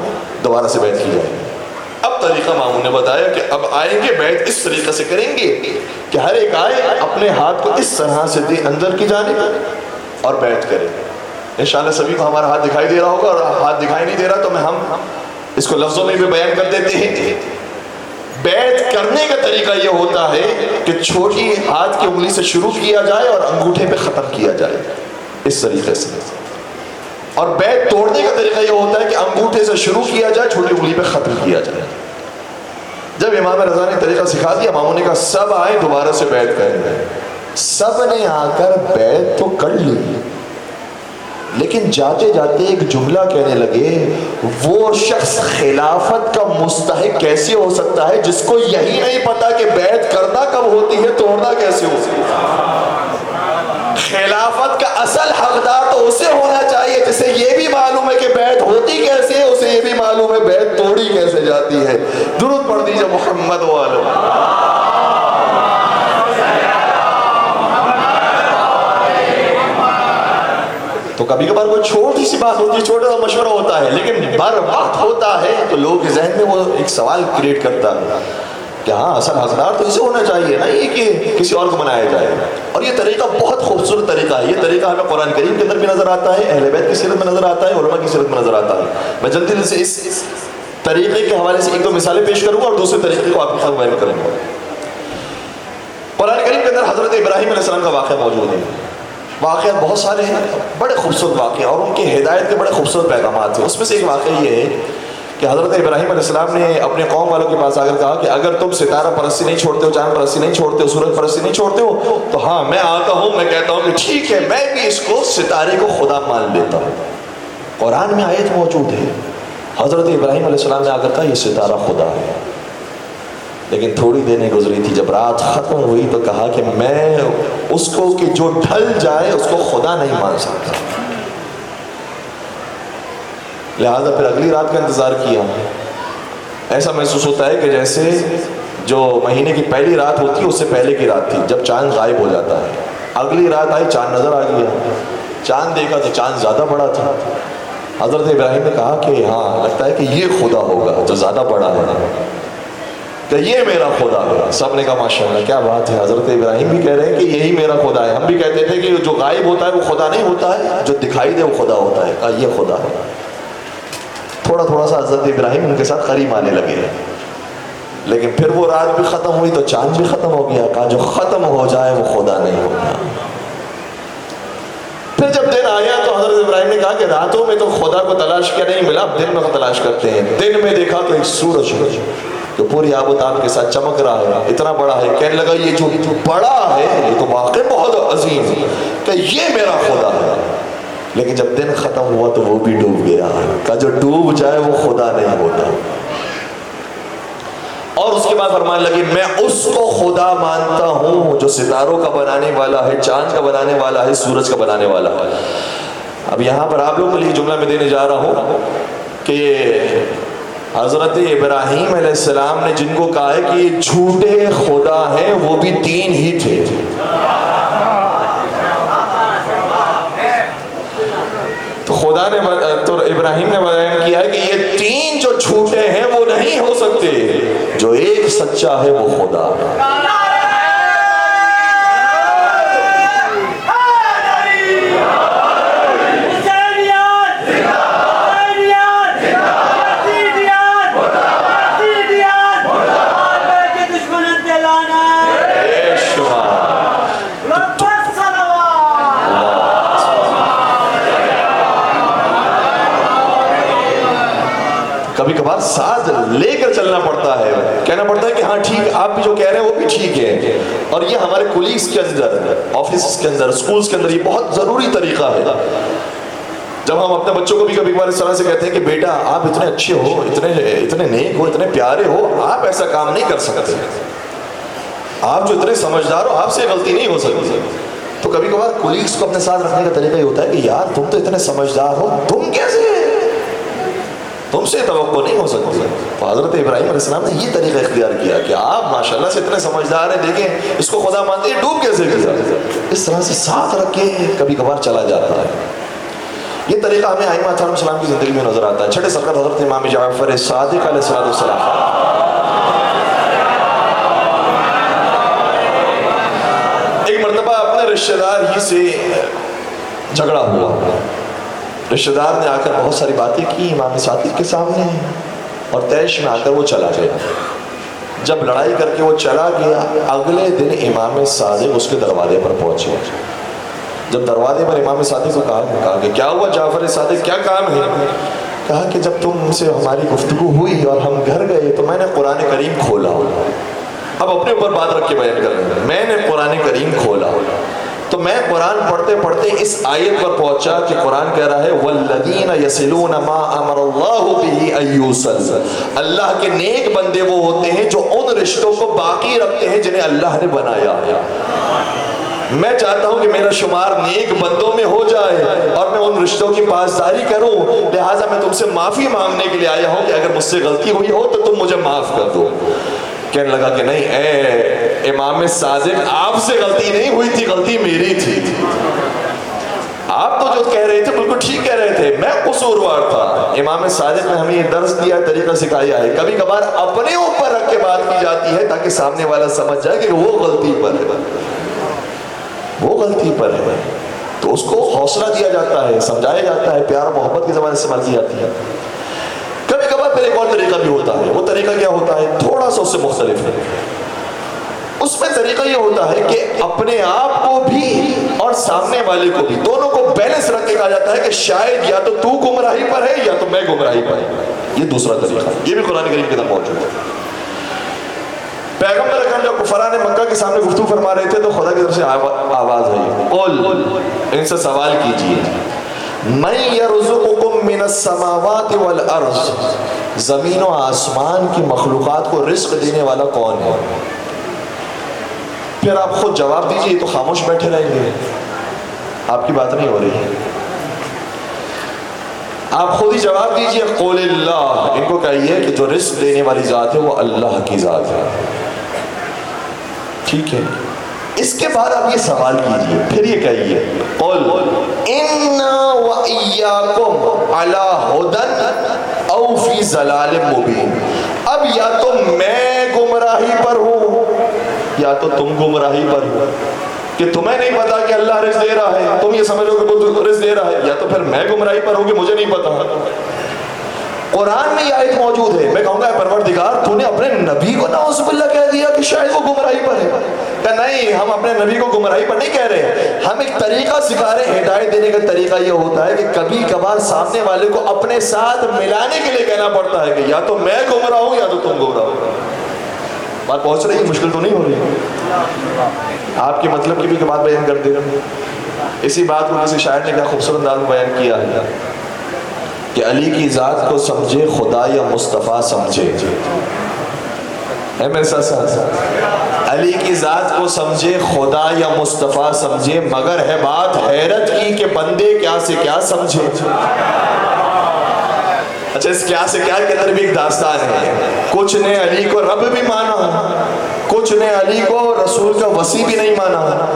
دوبارہ سے بیعت کی جائے. اب طریقہ مامون نے بتایا کہ اب آئیں گے بیعت اس طریقے سے کریں گے کہ ہر ایک آئے اپنے ہاتھ کو اس طرح سے دے اندر کی جانب اور بیعت کرے. انشاءاللہ سبھی کو ہمارا ہاتھ دکھائی دے رہا ہوگا, اور ہاتھ دکھائی نہیں دے رہا تو ہم اس کو لفظوں میں بھی بیان کر دیتے ہیں. بیعت کرنے کا طریقہ یہ ہوتا ہے کہ چھوٹی ہاتھ کی انگلی سے شروع کیا جائے اور انگوٹھے پہ ختم کیا جائے, اس طریقے سے. اور بیعت توڑنے کا طریقہ یہ ہوتا ہے کہ انگوٹھے سے شروع کیا جائے, چھوٹی انگلی پہ ختم کیا جائے. جب امام رضا نے طریقہ سکھا دیا, ماموں نے کہا سب آئے دوبارہ سے بیعت کریں. سب نے آ کر بیعت تو کر لی, لیکن جاتے جاتے ایک جملہ کہنے لگے، وہ شخص خلافت کا مستحق کیسے ہو سکتا ہے جس کو یہی نہیں پتا کہ بیعت کرنا کب ہوتی ہے، توڑنا کیسے ہوتی ہے۔ خلافت کا اصل حقدار تو اسے ہونا چاہیے جسے یہ بھی معلوم ہے کہ بیعت ہوتی کیسے ہے، اسے یہ بھی معلوم ہے بیعت توڑی کیسے جاتی ہے۔ درود پڑھ دیجئے محمد والو۔ تو کبھی کبھار کوئی چھوٹی سی بات ہوتی ہے، چھوٹا سا مشورہ ہوتا ہے، لیکن بر وقت ہوتا ہے تو لوگوں کے ذہن میں وہ ایک سوال کریٹ کرتا ہے کہ ہاں اصل حقدار تو اسے ہونا چاہیے نا، یہ کہ کسی اور کو بنایا جائے۔ اور یہ طریقہ بہت خوبصورت طریقہ ہے، یہ طریقہ ہمیں قرآن کریم کے اندر بھی نظر آتا ہے، اہل بیت کی سیرت میں نظر آتا ہے، علماء کی سیرت میں نظر آتا ہے۔ میں جلدی سے اس طریقے کے حوالے سے ایک دو مثالیں پیش کروں گا اور دوسرے طریقے کو آپ کے ساتھ بیان کروں گا۔ قرآن کریم کے اندر حضرت ابراہیم علیہ السلام کا واقعہ موجود ہے۔ واقعات بہت سارے ہیں، بڑے خوبصورت واقعے اور ان کی ہدایت کے بڑے خوبصورت پیغامات ہیں۔ اس میں سے ایک واقعہ یہ ہے کہ حضرت ابراہیم علیہ السلام نے اپنے قوم والوں کے پاس آ کر کہا کہ اگر تم ستارہ پرستی نہیں چھوڑتے ہو، چاند پرستی نہیں چھوڑتے ہو، سورج پرستی نہیں چھوڑتے ہو تو ہاں میں آتا ہوں، میں کہتا ہوں کہ ٹھیک ہے، میں بھی اس کو ستارے کو خدا مان لیتا ہوں۔ قرآن میں آیت موجود ہے، حضرت ابراہیم علیہ السلام نے آ کر کہا یہ ستارہ خدا ہے۔ لیکن تھوڑی دیر نہیں گزری تھی، جب رات ختم ہوئی تو کہا کہ میں اس کو کہ جو ڈھل جائے اس کو خدا نہیں مان سکتا، لہذا پھر اگلی رات کا انتظار کیا۔ ایسا محسوس ہوتا ہے کہ جیسے جو مہینے کی پہلی رات ہوتی ہے اس سے پہلے کی رات تھی، جب چاند غائب ہو جاتا ہے۔ اگلی رات آئی، چاند نظر آ گیا، چاند دیکھا تو چاند زیادہ بڑا تھا۔ حضرت ابراہیم نے کہا کہ ہاں لگتا ہے کہ یہ خدا ہوگا جو زیادہ بڑا ہے، کہ یہ میرا خدا ہے۔ سب نے کہا ماشاءاللہ کیا بات ہے، حضرت ابراہیم بھی کہہ رہے ہیں کہ یہی میرا خدا ہے۔ ہم بھی کہتے تھے کہ جو غائب ہوتا ہے وہ خدا نہیں ہوتا ہے، جو دکھائی دے وہ خدا ہوتا ہے۔ کہا یہ خدا ہے۔ تھوڑا تھوڑا سا حضرت ابراہیم ان کے ساتھ قریب آنے لگے، لیکن پھر وہ رات بھی ختم ہوئی تو چاند بھی ختم ہو گیا۔ کہا جو ختم ہو جائے وہ خدا نہیں ہوتا۔ پھر جب دن آیا تو حضرت ابراہیم نے کہا کہ راتوں میں تو خدا کو تلاش کیا نہیں ملا، دن میں تلاش کرتے ہیں۔ دن میں دیکھا تو ایک سورج جو پوری آب و تاب کے ساتھ چمک رہا ہے، اتنا بڑا ہے، کہنے لگا یہ جو بڑا ہے یہ تو واقعی بہت عظیم ہے، کہ یہ میرا خدا ہے۔ لیکن جب دن ختم ہوا تو وہ بھی ڈوب گیا۔ کہا جو ڈوب جائے وہ خدا نہیں ہوتا۔ اور اس کے بعد فرمانے لگی میں اس کو خدا مانتا ہوں جو ستاروں کا بنانے والا ہے، چاند کا بنانے والا ہے، سورج کا بنانے والا ہے۔ اب یہاں پر آپ لوگوں کے لیے جملہ میں دینے جا رہا ہوں کہ حضرت ابراہیم علیہ السلام نے جن کو کہا ہے کہ یہ جھوٹے خدا ہیں، وہ بھی تین ہی تھے۔ تو خدا نے تو ابراہیم نے بیان کیا ہے کہ یہ تین جو جھوٹے ہیں وہ نہیں ہو سکتے، جو ایک سچا ہے وہ خدا ہے۔ کبھی کبھار ساتھ لے کر چلنا پڑتا ہے، کہنا پڑتا ہے کہ ہاں ٹھیک، آپ بھی جو کہہ رہے ہیں وہ بھی ٹھیک ہے۔ اور یہ ہمارے کولیگز کے اندر، آفس کے اندر، سکولز کے اندر یہ بہت ضروری طریقہ ہے۔ جب ہم اپنے بچوں کو بھی کبھی کبھار اس طرح سے کہتے ہیں کہ بیٹا آپ اتنے اچھے ہو، اتنے نیک ہو، اتنے پیارے ہو، آپ ایسا کام نہیں کر سکتے، آپ جو اتنے سمجھدار ہو آپ سے غلطی نہیں ہو سکتی۔ تو کبھی کبھار کولیگز کو اپنے ساتھ رکھنے کا طریقہ یہ ہوتا ہے کہ یار تم تو اتنے سمجھدار ہو، تم کیسے، تم سے توقع نہیں ہو سکتی۔ تو حضرت ابراہیم علیہ السلام نے یہ طریقہ اختیار کیا کہ آپ ماشاءاللہ سے اتنے سمجھدار ہیں، دیکھیں اس کو خدا مانتے ہیں، ڈوب کیسے گیا، اس طرح سے ساتھ رکھ کے کبھی کبھار چلا جاتا ہے۔ یہ طریقہ ہمیں ائمہ علیہ السلام کی زندگی میں نظر آتا ہے۔ چھٹے سرکت حضرت امام جعفر صادق علیہ السلام، ایک مرتبہ اپنے رشتہ دار ہی سے جھگڑا ہوا، رشتہ دار نے آ کر بہت ساری باتیں کی امام صادق کے سامنے، اور طیش میں آ کر وہ چلا گیا۔ جب لڑائی کر کے وہ چلا گیا، اگلے دن امام صادق اس کے دروازے پر پہنچے۔ جب دروازے پر امام صادق کو کہا کہ کیا ہوا جعفر صادق، کیا کام ہے؟ کہا کہ جب تم سے ہماری گفتگو ہوئی اور ہم گھر گئے تو میں نے قرآن کریم کھولا، اب اپنے اوپر بات رکھ کے بیان کر رہے ہیں، میں نے قرآن کریم کھولا تو میں قرآن پڑھتے پڑھتے اس آیت پر پہنچا کہ قرآن کہہ رہا ہے والذین یصلون ما امر اللہ بہ ان یوصل، اللہ کے نیک بندے وہ ہوتے ہیں جو ان رشتوں کو باقی رکھتے ہیں جنہیں اللہ نے بنایا ہے۔ میں چاہتا ہوں کہ میرا شمار نیک بندوں میں ہو جائے اور میں ان رشتوں کی پاسداری کروں، لہٰذا میں تم سے معافی مانگنے کے لیے آیا ہوں کہ اگر مجھ سے غلطی ہوئی ہو تو تم مجھے معاف کر دو۔ کہنے لگا کہ نہیں اے امام صادق، آپ سے غلطی نہیں ہوئی تھی، غلطی میری تھی۔ آپ تو جو کہہ رہے تھے بالکل ٹھیک کہہ رہے تھے، میں قصوروار تھا۔ امام صادق نے ہمیں یہ درس دیا، طریقہ سکھایا ہے، کبھی کبھار اپنے اوپر رکھ کے بات کی جاتی ہے تاکہ سامنے والا سمجھ جائے کہ وہ غلطی پر ہے، وہ غلطی پر ہے، تو اس کو حوصلہ دیا جاتا ہے، سمجھایا جاتا ہے، پیار محبت کی زبان استعمال کی جاتی ہے۔ کبھی کبھار پھر ایک اور طریقہ بھی ہوتا ہے، وہ طریقہ کیا ہوتا ہے؟ تھوڑا سا اس سے مختلف ہے۔ اس میں طریقہ یہ ہوتا ہے کہ اپنے آپ کو بھی اور سامنے والے کو بھی، دونوں کو بیلنس رکھ کے کہا جاتا ہے کہ شاید یا تو گمراہی پر ہے یا تو میں گمراہی پر ہے۔ یہ دوسرا طریقہ، یہ بھی قرآن کریم کے اندر موجود ہے۔ پیغمبر اکرم جب کفاران مکہ کے سامنے گفتگو فرما رہے تھے تو خدا کی طرف سے آواز آئی، قل، ان سے سوال کیجئے، من یرزقکم من السماوات والارض، زمین و آسمان کی مخلوقات کو رزق دینے والا کون ہے؟ پھر آپ خود جواب دیجئے، یہ تو خاموش بیٹھے رہیں گے، آپ کی بات نہیں ہو رہی ہے، آپ خود ہی جواب دیجئے، قول اللہ، ان کو کہیے کہ جو رزق دینے والی ذات ہے وہ اللہ کی ذات ہے، ٹھیک ہے؟ اس کے بعد آپ یہ سوال کیجئے، پھر یہ کہیے، قل انا وإیاکم علی ھدی او فی ضلال مبین، اب یا تو میں گمراہی پر ہوں یا تو تم گمراہی پر ہو، کہ تمہیں نہیں پتا کہ اللہ رزق دے رہا ہے، تم یہ سمجھ لو کہ وہ رزق دے رہا ہے، یا تو پھر میں گمراہی پر ہوں کہ مجھے نہیں پتا۔ قرآن میں یہ آیت موجود ہے، میں کہوں گا اے پروردگار تو نے اپنے نبی کو نعوذ باللہ کہہ دیا کہ شاید وہ گمراہی پر ہے۔ کہ نہیں، ہم اپنے نبی کو گمراہی پر نہیں کہہ رہے، ہم ایک طریقہ سکھا رہے ہیں۔ ہدایت دینے کا طریقہ یہ ہوتا ہے کہ کبھی کبھار سامنے والے کو اپنے ساتھ ملانے کے لیے کہنا پڑتا ہے کہ یا تو میں گمراہ ہوں یا تو تم گمراہ ہو۔ بات پہنچ رہی ہے؟ مشکل تو نہیں ہو رہی؟ آپ کے مطلب کی بھی بات بیان کر دے رہا ہوں۔ اسی بات کو کسی شاعر نے کیا خوبصورت انداز میں بیان کیا ہے کہ علی کی ذات کو سمجھے خدا یا مصطفیٰ سمجھے، ہے میرے ساتھ؟ علی کی ذات کو سمجھے خدا یا مصطفیٰ سمجھے، مگر ہے بات حیرت کی کہ بندے کیا سے کیا سمجھے۔ اچھا، اس کیا سے کیا کے اندر بھی ایک داستان ہے۔ کچھ نے علی کو رب بھی مانا، کچھ نے علی کو رسول کا وصی بھی نہیں مانا،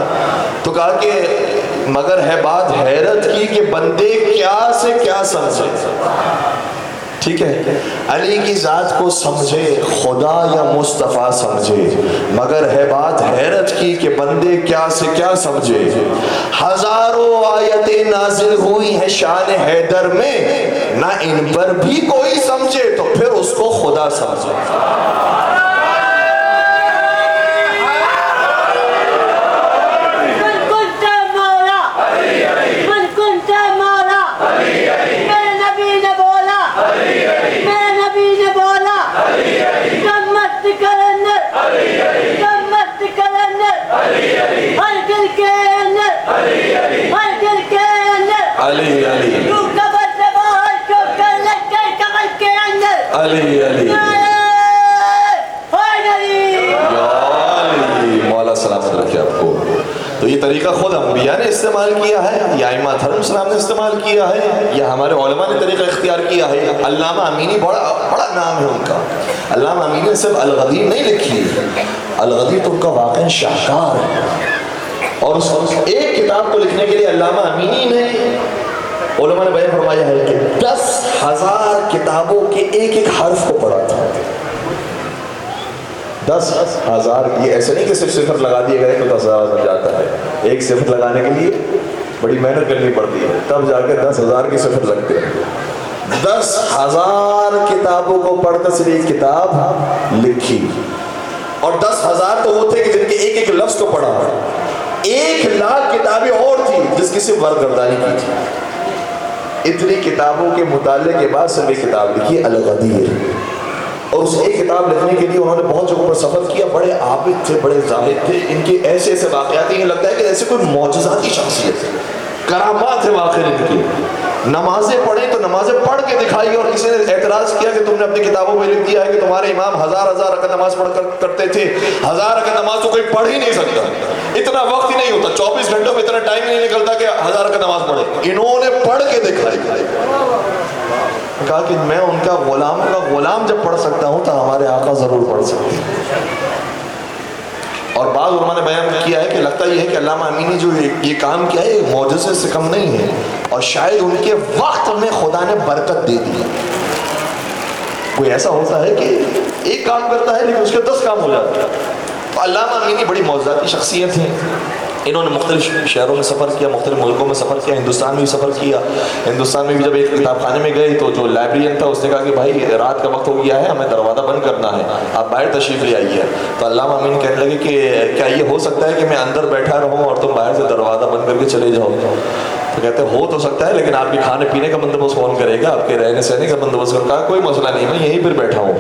تو کہا کہ مگر ہے بات حیرت کی کہ بندے کیا سے کیا سمجھے۔ ٹھیک ہے، علی کی ذات کو سمجھے خدا یا مصطفیٰ سمجھے، مگر ہے بات حیرت کی کہ بندے کیا سے کیا سمجھے۔ ہزاروں آیتیں نازل ہوئی ہیں شان حیدر میں، نہ ان پر بھی کوئی سمجھے تو پھر اس کو خدا سمجھے۔ علی علی علی علی مولا سلامت رکھے آپ کو۔ تو یہ طریقہ خود انبیاء نے استعمال کیا ہے، یا ائمہ علیہ السلام نے استعمال کیا ہے، یا ہمارے علماء نے طریقہ اختیار کیا ہے۔ علامہ امینی بڑا نام ہے ان کا، علامہ امینی نے صرف الغدیر نہیں لکھی، الغدیر تو ان کا واقعی شاہکار ہے، اور اس ایک کتاب کو لکھنے کے لیے علامہ امینی نے، علماء نے بیان فرمایا ہے کہ 10,000 کتابوں کے ایک ایک حرف کو پڑھا تھا۔ 10,000، یہ ایسے نہیں کہ صرف صفر لگا دیے گئے تو 10,000 بن جاتا ہے، ایک صفر لگانے کے لیے بڑی محنت کرنی پڑتی ہے، تب جا کے 10,000 کی صفر لگتے ہیں۔ 10,000 کتابوں کو پڑھ کر صرف ایک کتاب لکھی، اور 10,000 تو وہ تھے کہ جن کے ایک ایک لفظ کو پڑھا۔ 1,00,000 کتابیں اور تھی جس کی صرف ورگردانی کی تھی۔ اتنی کتابوں کے مطالعے کے بعد صرف ایک کتاب لکھی، الغدیر۔ اور اس ایک کتاب لکھنے کے لیے انہوں نے بہت جگہوں پر سفر کیا. بڑے عابد تھے, بڑے زاہد تھے. ان کے ایسے ایسے واقعات ہیں, یہ لگتا ہے کہ جیسے کوئی معجزاتی شخصیت ہے, کرامات ہے واقعی ان کی. نمازیں پڑھیں تو نمازیں پڑھ کے دکھائی, اور کسی نے اعتراض کیا کہ تم نے اپنی کتابوں میں لکھ دیا ہے کہ تمہارے امام ہزار رکعت نماز پڑھ کرتے تھے. 1000 رکعت نماز تو کوئی پڑھ ہی نہیں سکتا, اتنا وقت ہی نہیں ہوتا, 24 گھنٹوں میں اتنا ٹائم ہی نہیں نکلتا کہ 1000 رکعت نماز پڑھے. انہوں نے پڑھ کے دکھائی. کہا کہ میں ان کا غلام جب پڑھ سکتا ہوں تو ہمارے آقا ضرور پڑھ سکتے ہیں. اور بعض علماء نے بیان کیا ہے کہ لگتا یہ ہے کہ علامہ امینی نے جو یہ کام کیا ہے معجزے سے کم نہیں ہے, اور شاید ان کے وقت میں خدا نے برکت دے دی. کوئی ایسا ہوتا ہے کہ ایک کام کرتا ہے لیکن اس کے 10 کام ہو جاتے ہیں. تو علامہ امینی بڑی معجزاتی شخصیت ہیں. انہوں نے مختلف شہروں میں سفر کیا, مختلف ملکوں میں سفر کیا, ہندوستان میں بھی سفر کیا. ہندوستان میں بھی جب ایک کتاب خانے میں گئے تو جو لائبریرین تھا اس نے کہا کہ بھائی رات کا وقت ہو گیا ہے, ہمیں دروازہ بند کرنا ہے, آپ باہر تشریف لے آئیے. تو علامہ امین کہنے لگے کہ کیا یہ ہو سکتا ہے کہ میں اندر بیٹھا رہوں اور تم باہر سے دروازہ بند کر کے چلے جاؤ؟ تو کہتے ہیں ہو تو سکتا ہے, لیکن آپ کے کھانے پینے کا بندوبست کون کرے گا, آپ کے رہنے سہنے کا بندوبست کون؟ کہا کوئی مسئلہ نہیں, میں یہیں پر بیٹھا ہوں.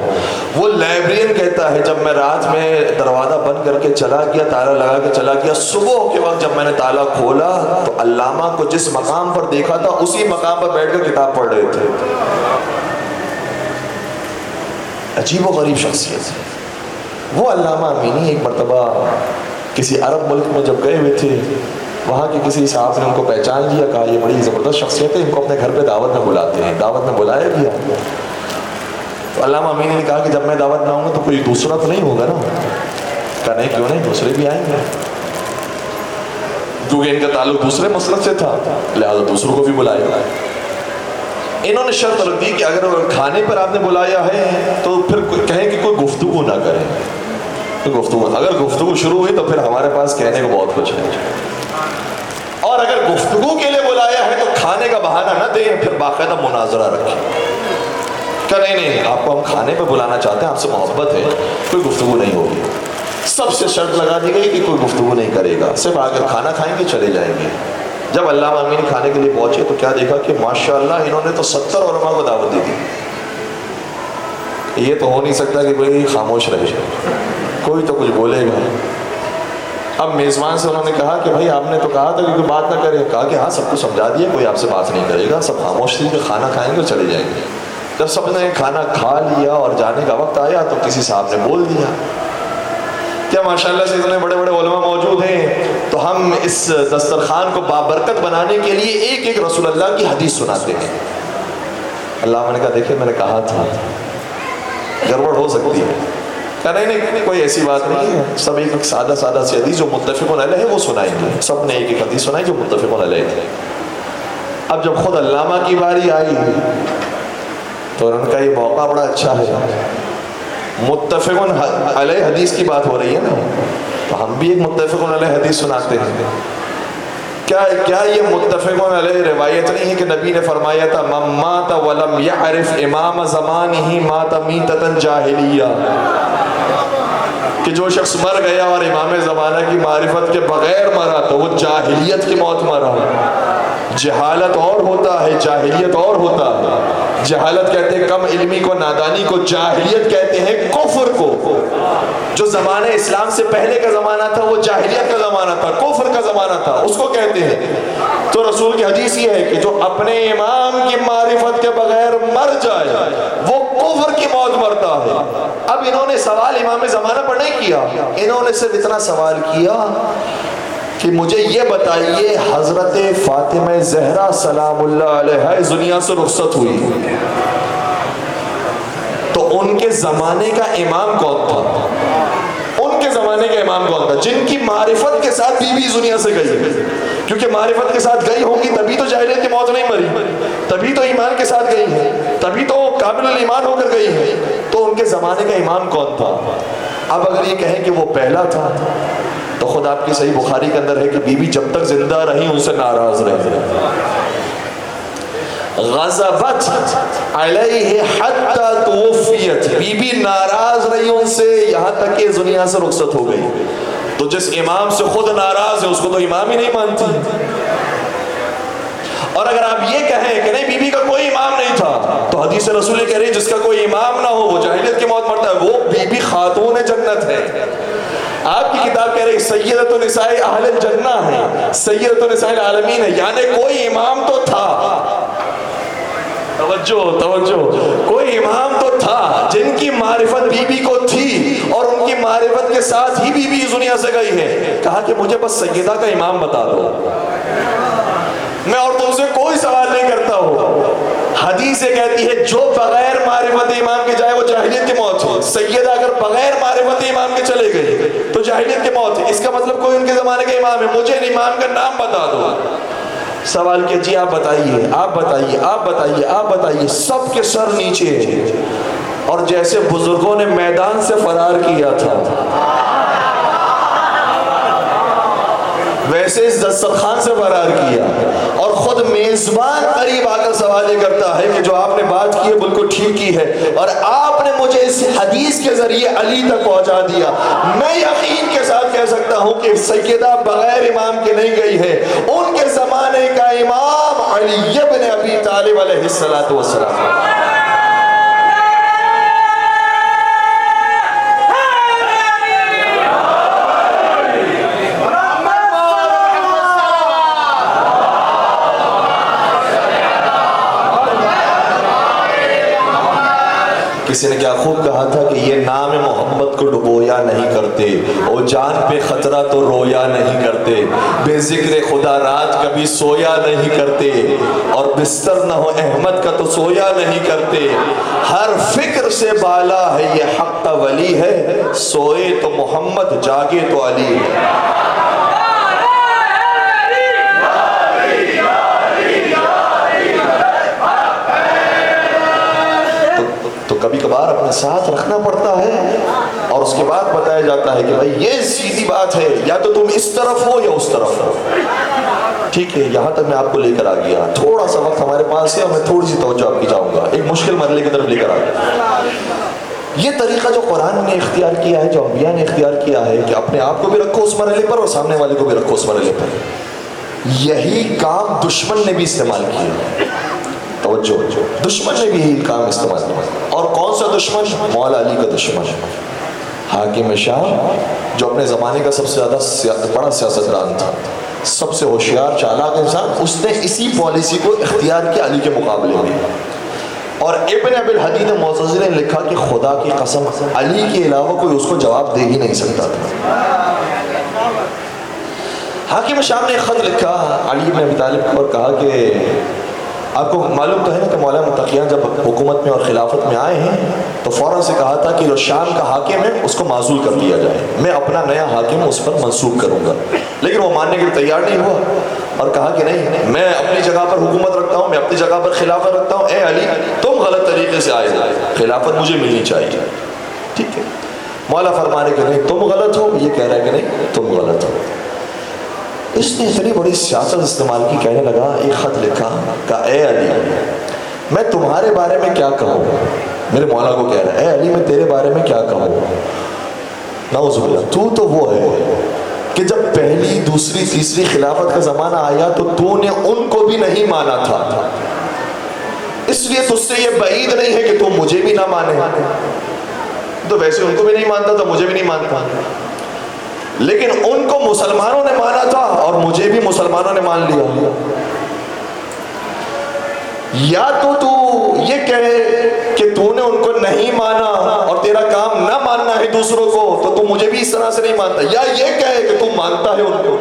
وہ لائبریرین کہتا ہے جب میں رات میں دروازہ بند کر کے چلا گیا, تالا لگا کے چلا گیا, صبح کے وقت جب میں نے تالا کھولا تو علامہ کو جس مقام پر دیکھا تھا اسی مقام پر بیٹھ کر کتاب پڑھ رہے تھے. عجیب و غریب شخصیت. وہ علامہ امینی ایک مرتبہ کسی عرب ملک میں جب گئے ہوئے تھے, وہاں کے کسی صاحب نے ان کو پہچان لیا, کہا یہ بڑی زبردست شخصیت ہے, ان کو اپنے گھر پہ دعوت میں بلاتے ہیں. دعوت میں بلایا گیا تو علامہ امینی نے کہا کہ جب میں دعوت میں آؤں گا تو کوئی دوسرا تو نہیں ہوگا نا؟ کہا نہیں, کیوں نہیں, دوسرے بھی آئیں گے. کیونکہ ان کا تعلق دوسرے مسلک سے تھا, لہٰذا دوسروں کو بھی بلائے گا. انہوں نے شرط رکھ دی کہ اگر کھانے پر آپ نے بلایا ہے تو پھر کہیں کہ کوئی گفتگو نہ کرے. گفتگو, اگر گفتگو شروع ہوئی تو پھر ہمارے پاس کہنے کو بہت کچھ ہے, اور اگر گفتگو کے لیے بلایا ہے تو کھانے کا بہانہ نہ دیں, پھر باقاعدہ مناظرہ رکھیں کہ نہیں آپ کو ہم کھانے پہ بلانا چاہتے ہیں, آپ سے محبت ہے, کوئی گفتگو نہیں ہوگی. سب سے شرط لگا دی گئی کہ کوئی گفتگو نہیں کرے گا, صرف آ کر کھانا کھائیں گے چلے جائیں گے. جب علامہ امین کھانے کے لیے پہنچے تو کیا دیکھا کہ ماشاءاللہ انہوں نے تو 70 علماء کو دعوت دی تھی. یہ تو ہو نہیں سکتا کہ کوئی خاموش رہے, کوئی تو کچھ بولے گا. اب میزبان سے انہوں نے کہا کہ بھائی آپ نے تو کہا تھا کہ کوئی بات نہ کرے. کہا کہ ہاں سب کو سمجھا دیا, کوئی آپ سے بات نہیں کرے گا, سب خاموش تھی کہ کھانا کھائیں گے اور چلے جائیں گے. جب سب نے کھانا کھا لیا اور جانے کا وقت آیا تو کسی صاحب نے بول دیا کیا ماشاءاللہ سے اتنے بڑے بڑے علماء موجود ہیں, تو ہم اس دسترخوان کو بابرکت بنانے کے لیے ایک ایک رسول اللہ کی حدیث سناتے ہیں. علامہ نے کہا دیکھیں میں نے کہا تھا گڑبڑ ہو سکتی ہے. کہا نہیں کوئی ایسی بات نہیں ہے, سب ایک سادہ سی حدیث جو متفق علیہ ہے وہ سنائیں گے. سب نے ایک ایک حدیث سنائی جو متفق علیہ ہے. اب جب خود علامہ کی باری آئی تو انہوں نے کہا یہ موقع بڑا اچھا ہے, متفق علیہ حدیث کی بات ہو رہی ہے نا, تو ہم بھی ایک متفق علیہ حدیث سناتے ہیں. کیا یہ متفق علیہ روایت نہیں ہے کہ نبی نے فرمایا تھا من مات ولم یعرف امام زمانہ مات میتۃ جاہلیہ, کہ جو شخص مر گیا اور امام زمانہ کی معرفت کے بغیر مرا تو وہ جاہلیت کی موت مرا. جہالت اور ہوتا ہے, جاہلیت اور ہوتا ہے. جہالت کہتے ہیں کم علمی کو, نادانی کو. جاہلیت کہتے ہیں کفر کو. جو زمانہ اسلام سے پہلے کا زمانہ تھا وہ جاہلیت کا زمانہ تھا, کفر کا زمانہ تھا, اس کو کہتے ہیں. تو رسول کی حدیث یہ ہے کہ جو اپنے امام کی معرفت کے بغیر مر جائے وہ کفر کی موت مرتا ہے. اب انہوں نے سوال امام زمانہ پر نہیں کیا, انہوں نے صرف اتنا سوال کیا کہ مجھے یہ بتائیے حضرت فاطمہ زہرا سلام اللہ علیہا اس دنیا سے رخصت ہوئی تو ان کے زمانے کا امام کون تھا؟ ان کے زمانے کا امام کون تھا جن کی معرفت کے ساتھ بیوی اس دنیا سے گئی؟ کیونکہ معرفت کے ساتھ گئی ہوں گی تبھی تو جاہلیت کی موت نہیں مری, تبھی تو ایمان کے ساتھ گئی ہے, تبھی تو کامل الایمان ہو کر گئی ہے. تو ان کے زمانے کا امام کون تھا؟ اب اگر یہ کہیں کہ وہ پہلا تھا تو خود آپ کی صحیح بخاری کے اندر ہے کہ بیوی جب تک زندہ رہی ان سے ناراض رہے. غضبت علیہ حتی توفیت, بیوی ناراض رہی ان سے یہاں تک کہ دنیا سے رخصت ہو گئی. تو جس امام سے خود ناراض ہے اس کو تو امام ہی نہیں مانتی. اور اگر آپ یہ کہیں کہ نہیں بی بی کا کوئی امام نہیں تھا تو حدیث رسول کہہ رہی ہے جس کا کوئی امام نہ ہو وہ جاہلیت کی موت مرتا ہے، وہ بی بی خاتون جنت ہے۔ آپ کی کتاب کہہ رہی سیدۃ النساء اہل الجنہ ہے، سیدۃ النساء العالمین ہے، یعنی کوئی امام تو تھا، توجہ، کوئی امام تو تھا جن کی معرفت بی بی کو تھی اور ان کی معرفت کے ساتھ ہی بی بی اس دنیا سے گئی ہے۔ کہا کہ مجھے بس سیدہ کا امام بتا دو، میں اور تم سے کوئی سوال نہیں کرتا ہوں۔ حدیث کہتی ہے جو بغیر معرفت امام کے جائے وہ جاہلیت کی موت ہے۔ سیدہ اگر بغیر معرفت امام کے چلے گئے تو جاہلیت کی موت ہے۔ اس کا مطلب کوئی ان کے زمانے کا امام ہے، مجھے امام کا نام بتا دو۔ سوال کیا جی آپ بتائیے، آپ بتائیے، آپ بتائیے، آپ بتائیے، سب کے سر نیچے ہیں، اور جیسے بزرگوں نے میدان سے فرار کیا تھا ویسے اس دسترخوان سے فرار کیا، اور خود میزبان قریب آ کر سوال یہ کرتا ہے کہ جو آپ نے بات کی ہے بالکل ٹھیک کی ہے، اور آپ نے مجھے اس حدیث کے ذریعے علی تک پہنچا دیا۔ میں یقین کے ساتھ کہہ سکتا ہوں کہ سیدہ بغیر امام کے نہیں گئی ہے، ان کے زمانے کا امام علی بن ابی طالب علیہ السلام۔ کسی نے کیا خوب کہا تھا کہ یہ نام محمد کو ڈبویا نہیں کرتے، اور جان پہ خطرہ تو رویا نہیں کرتے، بے ذکر خدا رات کبھی سویا نہیں کرتے، اور بستر نہ ہو احمد کا تو سویا نہیں کرتے، ہر فکر سے بالا ہے یہ حق کا ولی ہے، سوئے تو محمد جاگے تو علی ہے۔ کبھی کبھار اپنے ساتھ رکھنا پڑتا ہے اور اس کے بعد بتایا جاتا ہے کہ بھائی یہ سیدھی بات ہے، یا تو تم اس طرف ہو یا اس طرف ہو۔ ٹھیک ہے، یہاں تک میں آپ کو لے کر آ گیا، تھوڑا سا وقت ہمارے پاس ہے اور میں تھوڑی سی توجہ آپ کی چاہوں گا، ایک مشکل مرحلے کی طرف لے کر آ گیا۔ یہ طریقہ جو قرآن نے اختیار کیا ہے، جو انبیاء نے اختیار کیا ہے کہ اپنے آپ کو بھی رکھو اس مرحلے پر اور سامنے والے کو بھی رکھو اس مرحلے پر، یہی کام دشمن نے بھی استعمال کیا۔ توجہ، دشمن نے بھی یہی کام استعمال کیا، اور کون سا دشمن؟ مولا علی کا دشمن، حاکم شام، جو اپنے زمانے کا سب سے زیادہ بڑا سیاستدان تھا، سب سے ہوشیار چالاک انسان، اس نے اسی پالیسی کو اختیار کیا علی کے مقابلے میں۔ اور ابن ابی الحدید معتزلی نے لکھا کہ خدا کی قسم علی کے علاوہ کوئی اس کو جواب دے ہی نہیں سکتا تھا۔ حاکم شام نے ایک خط لکھا علی بن ابی طالب کو اور کہا کہ آپ کو معلوم تو ہے نا کہ مولا متقیان جب حکومت میں اور خلافت میں آئے ہیں تو فوراً سے کہا تھا کہ جو شام کا حاکم ہے اس کو معزول کر دیا جائے، میں اپنا نیا حاکم اس پر منصوب کروں گا، لیکن وہ ماننے کے لیے تیار نہیں ہوا اور کہا کہ نہیں، میں اپنی جگہ پر حکومت رکھتا ہوں، میں اپنی جگہ پر خلافت رکھتا ہوں، اے علی تم غلط طریقے سے آئے ہو، خلافت مجھے ملنی چاہیے۔ ٹھیک ہے، مولا فرمانے کہ نہیں تم غلط ہو، یہ کہہ رہا ہے کہ نہیں تم غلط ہو۔ اس نے اتنی بڑی سیاست استعمال کی، کہنے لگا، ایک خط لکھا، کہا اے علی میں تمہارے بارے میں کیا کہوں، میرے مولا کو کہہ رہا ہے، اے علی میں تیرے بارے میں کیا کہوں، نعوذ باللہ، تو وہ ہے کہ جب پہلی دوسری تیسری خلافت کا زمانہ آیا تو نے ان کو بھی نہیں مانا تھا، اس لیے تجھ سے یہ بعید نہیں ہے کہ تم مجھے بھی نہ مانے، تو ویسے ان کو بھی نہیں مانتا تو مجھے بھی نہیں مانتا، لیکن ان کو مسلمانوں نے مانا تھا اور مجھے بھی مسلمانوں نے مان لیا۔ یا تو یہ کہے کہ تو نے ان کو نہیں مانا اور تیرا کام نہ ماننا ہے دوسروں کو تو تو مجھے بھی اس طرح سے نہیں مانتا، یا یہ کہے کہ تو مانتا ہے ان کو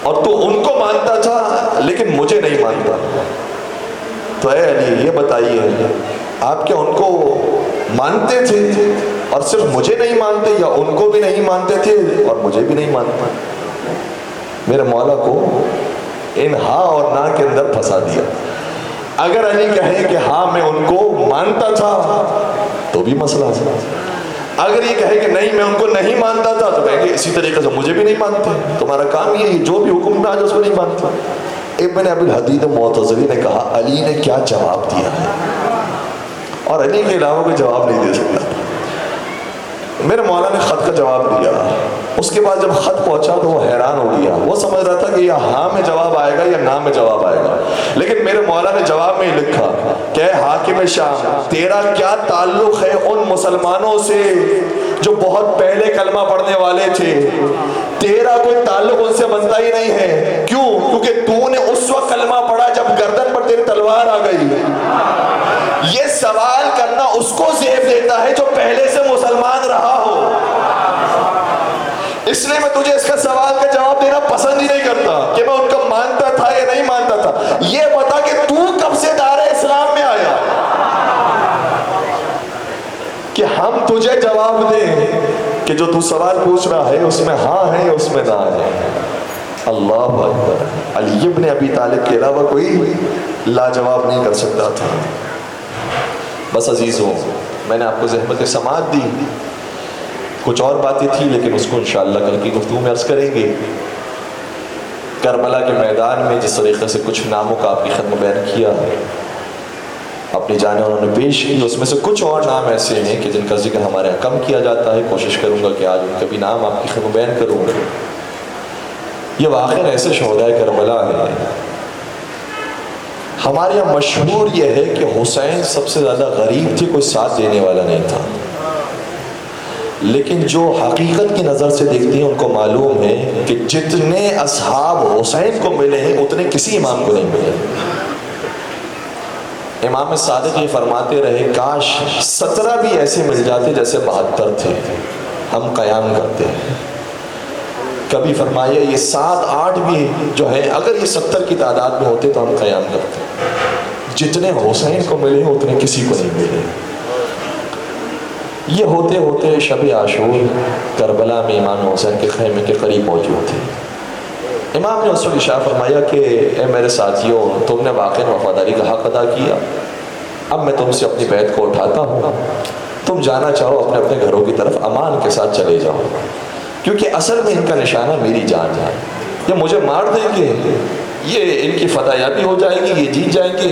اور تو ان کو مانتا تھا لیکن مجھے نہیں مانتا۔ تو اے علی یہ بتائیے آپ کیا ان کو مانتے تھے اور صرف مجھے نہیں مانتے، یا ان کو بھی نہیں مانتے تھے اور مجھے بھی نہیں مانتے؟ میرے مولا کو ان ہاں اور نہ کے اندر پھنسا دیا۔ اگر علی کہے کہ ہاں میں ان کو مانتا تھا تو بھی مسئلہ ہے، اگر یہ کہے کہ نہیں میں ان کو نہیں مانتا تھا تو کہیں گے اسی طریقے سے مجھے بھی نہیں مانتے، تمہارا کام یہ ہے جو بھی حکم میں آ جائے اس کو نہیں مانتے۔ ابن ابی الحدید معتزلی نے کہا علی نے کیا جواب دیا ہے، اور علی کے علاوہ کوئی جواب نہیں دے سکتا۔ میرے مولا نے خط کا جواب دیا، اس کے بعد جب خط پہنچا تو وہ حیران ہو گیا، وہ سمجھ رہا تھا کہ یا ہاں میں جواب آئے گا یا نہ میں جواب آئے گا، لیکن میرے مولا نے جواب میں ہی لکھا کہ اے حاکم شام، تیرا کیا تعلق ہے ان مسلمانوں سے جو بہت پہلے کلمہ پڑھنے والے تھے؟ تیرا کوئی تعلق ان سے بنتا ہی نہیں ہے۔ کیوں؟ کیونکہ تو نے اس وقت کلمہ پڑھا جب گردن پر تیری تلوار آ گئی۔ یہ سوال کرنا اس کو زیب دیتا ہے جو پہلے سے مسلمان رہا ہو، اس لیے میں تجھے اس کا سوال کا جواب دینا پسند ہی نہیں کرتا کہ میں ان کا مانتا تھا یا نہیں مانتا تھا۔ یہ بتا کہ تو کب سے دار اسلام میں آیا کہ ہم تجھے جواب دیں کہ جو تو سوال پوچھ رہا ہے اس میں ہاں ہے یا اس میں نہ ہے۔ اللہ اکبر۔ علی ابن ابی طالب کے علاوہ کوئی لاجواب نہیں کر سکتا تھا۔ بس عزیزوں، میں نے آپ کو زحمت سماعت دی، کچھ اور باتیں تھی لیکن اس کو انشاءاللہ کل کی گفتگو میں عرض کریں گے۔ کربلا کے میدان میں جس طریقے سے کچھ ناموں کا آپ کی خدمت بیان کیا، اپنی جانیں انہوں نے پیش کی، اس میں سے کچھ اور نام ایسے ہیں کہ جن کا ذکر ہمارے یہاں کم کیا جاتا ہے، کوشش کروں گا کہ آج ان کا بھی نام آپ کی خدمت بیان کروں گا۔ یہ واقعہ ایسے شہداء کربلا ہے۔ ہمارے یہاں مشہور یہ ہے کہ حسین سب سے زیادہ غریب تھے، کوئی ساتھ دینے والا نہیں تھا، لیکن جو حقیقت کی نظر سے دیکھتے ہیں ان کو معلوم ہے کہ جتنے اصحاب حسین کو ملے ہیں اتنے کسی امام کو نہیں ملے۔ امام صادق یہ فرماتے رہے کاش 17 بھی ایسے مل جاتے جیسے 72 تھے، ہم قیام کرتے ہیں۔ کبھی فرمایا یہ 7-8 بھی جو ہے اگر یہ 70 کی تعداد میں ہوتے تو ہم قیام کرتے۔ جتنے حسین کو ملے ہیں اتنے کسی کو نہیں ملے۔ یہ ہوتے ہوتے شب عاشور کربلا میں امام حسین کے خیمے کے قریب موجود تھے۔ امام نے اس وقت ارشاد فرمایا کہ اے میرے ساتھیوں، تم نے واقعی وفاداری کا حق ادا کیا، اب میں تم سے اپنی بیعت کو اٹھاتا ہوں، تم جانا چاہو اپنے اپنے گھروں کی طرف امان کے ساتھ چلے جاؤ، کیونکہ اصل میں ان کا نشانہ میری جان ہے۔ یہ مجھے مار دیں گے، یہ ان کی فتحیابی ہو جائے گی، یہ جیت جائیں گے،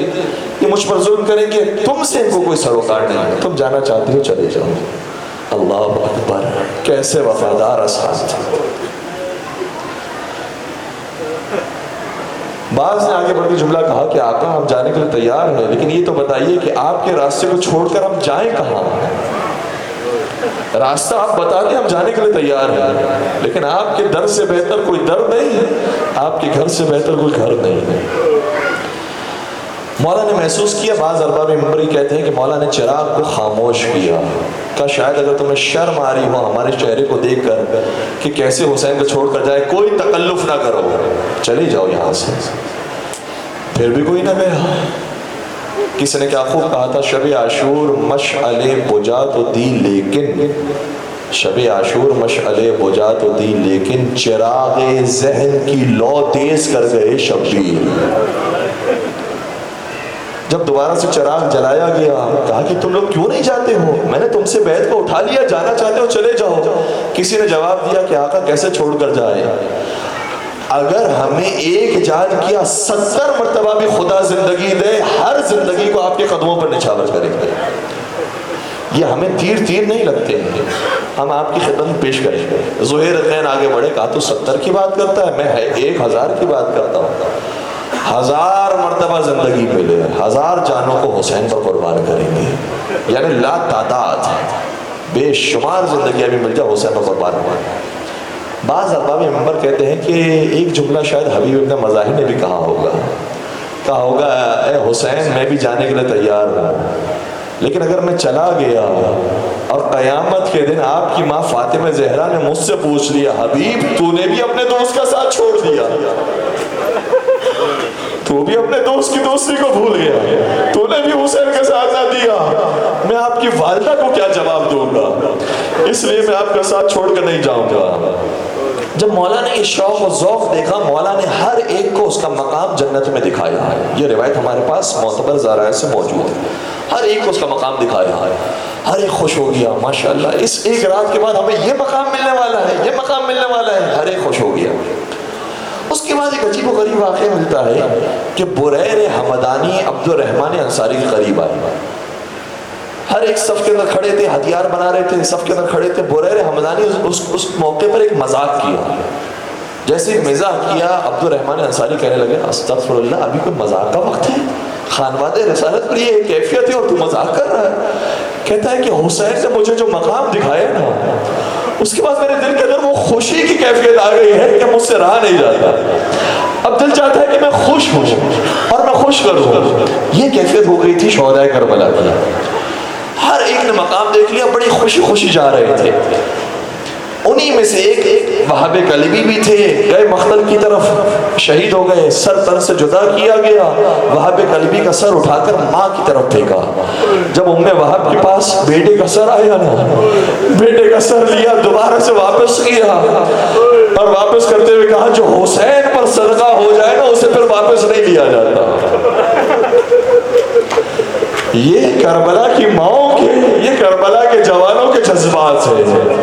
یہ مجھ پر ظلم کریں گے، تم سے ان کو کوئی سروکار نہیں ہے، تم جانا چاہتے ہو چلے جاؤ۔ اللہ اکبر، کیسے وفادار اصحاب تھے۔ بعض نے آگے بڑھ کے جملہ کہا کہ آقا ہم جانے کے لیے تیار ہیں، لیکن یہ تو بتائیے کہ آپ کے راستے کو چھوڑ کر ہم جائیں کہاں؟ راستہ آپ بتا دیں ہم جانے کے لیے تیار ہیں، لیکن آپ کے در سے بہتر کوئی در نہیں ہے، آپ کے گھر سے بہتر کوئی گھر نہیں ہے۔ مولا نے محسوس کیا، بعض ارباب منبری کہتے ہیں کہ مولا نے چراغ کو خاموش کیا، کہ شاید اگر تمہیں شرم آ رہی ہو ہمارے چہرے کو دیکھ کر کہ کیسے حسین کو چھوڑ کر جائے، کوئی تکلف نہ کرو، چلے جاؤ یہاں سے۔ پھر بھی کوئی نہ گیا۔ کسی نے کیا خوب کہا تھا، شب عاشور مشعل بجا تو دی لیکن، شب عاشور مشعل بجا تو دی لیکن، چراغ ذہن کی لو تیز کر گئے شبیر۔ جب دوبارہ سے چراغ جلایا گیا، کہا کہ تم لوگ کیوں نہیں جاتے ہو؟ میں نے تم سے بیعت کو اٹھا لیا، جانا چاہتے ہو چلے جاؤ۔ کسی نے جواب دیا کہ آقا کیسے چھوڑ کر جائے؟ اگر ہمیں ایک جان کیا 70 مرتبہ بھی خدا زندگی دے، ہر زندگی کو آپ کے قدموں پر نچھاور کریں گے۔ یہ ہمیں تیر نہیں لگتے ہیں، ہم آپ کی خدمت میں پیش کریں گے۔ زہیر خین آگے بڑھے، کہا تو 70 کی بات کرتا ہے، میں 1000 کی بات کرتا ہوں۔ 1000 مرتبہ زندگی ملے، 1000 جانوں کو حسین پر قربان کریں گے، یعنی لا تعداد بے شمار زندگیاں بھی مل جائے حسین پر قربان ہوگا۔ بعض ارباب منبر کہتے ہیں کہ ایک جملہ شاید حبیب ابن مظاہر نے بھی کہا ہوگا اے حسین میں بھی جانے کے لیے تیار ہوں، لیکن اگر میں چلا گیا اور قیامت کے دن آپ کی ماں فاطمہ زہرا نے مجھ سے پوچھ لیا حبیب تو نے بھی اپنے دوست کا ساتھ چھوڑ دیا، تو بھی اپنے دوست کی دوستی کو بھول گیا، تو نے بھی حسین کا ساتھ نہ دیا، میں آپ کی والدہ کو کیا جواب دوں گا؟ اس لیے میں آپ کا ساتھ چھوڑ کر نہیں جاؤں گا۔ جب مولا نے یہ شوق و ذوق دیکھا، مولا نے ہر ایک کو اس کا مقام جنت میں دکھایا ہے۔ یہ روایت ہمارے پاس معتبر ذرائع سے موجود ہے، ہر ایک کو اس کا مقام دکھایا ہے، ہر ایک خوش ہو گیا ماشاءاللہ اس ایک رات کے بعد ہمیں یہ مقام ملنے والا ہے، یہ مقام ملنے والا ہے، ہر ایک خوش ہو گیا۔ اس کے بعد ایک عجیب و غریب واقعہ ملتا ہے کہ بریر حمدانی عبد الرحمن انصاری کے قریب آئے۔ ہر ایک صف کے اندر کھڑے تھے، ہتھیار بنا رہے تھے، صف کے اندر کھڑے تھے. بریر حمدانی اس موقع پر ایک مذاق کیا. جیسے مزاح کیا، عبد الرحمن انصاری کہنے لگے استغفر اللہ، ابھی کوئی مذاق کا وقت ہے؟ خانواد رسالت پر یہ کیفیت ہے اور تو مذاق کر رہا ہے. کہتا ہے کہ حسین نے مجھے جو مقام دکھایا نا، اس کے بعد میرے دل کے اندر وہ خوشی کی کیفیت آ گئی ہے کہ مجھ سے رہا نہیں جاتا. اب دل چاہتا ہے کہ میں خوش ہوں اور میں خوش کروں. یہ کیفیت ہو گئی تھی شہدائے کربلا کی. ہر ایک نے مقام دیکھ لیا، بڑی خوشی خوشی جا رہے تھے. انہی میں سے ایک وہاب کلبی بھی تھے، گئے مقتل کی طرف، شہید ہو گئے، سر تن سے جدا کیا گیا. وہاب کلبی کا سر اٹھا کر ماں کی طرف پھینکا. جب ام وہاب کے پاس بیٹے کا سر آیا نا، بیٹے کا سر لیا، دوبارہ سے واپس کیا اور واپس کرتے ہوئے کہا جو حسین پر صدقہ ہو جائے نا اسے پھر واپس نہیں لیا جاتا. یہ کربلا کی ماؤں کے، یہ کربلا کے جوانوں کے جذبات ہیں.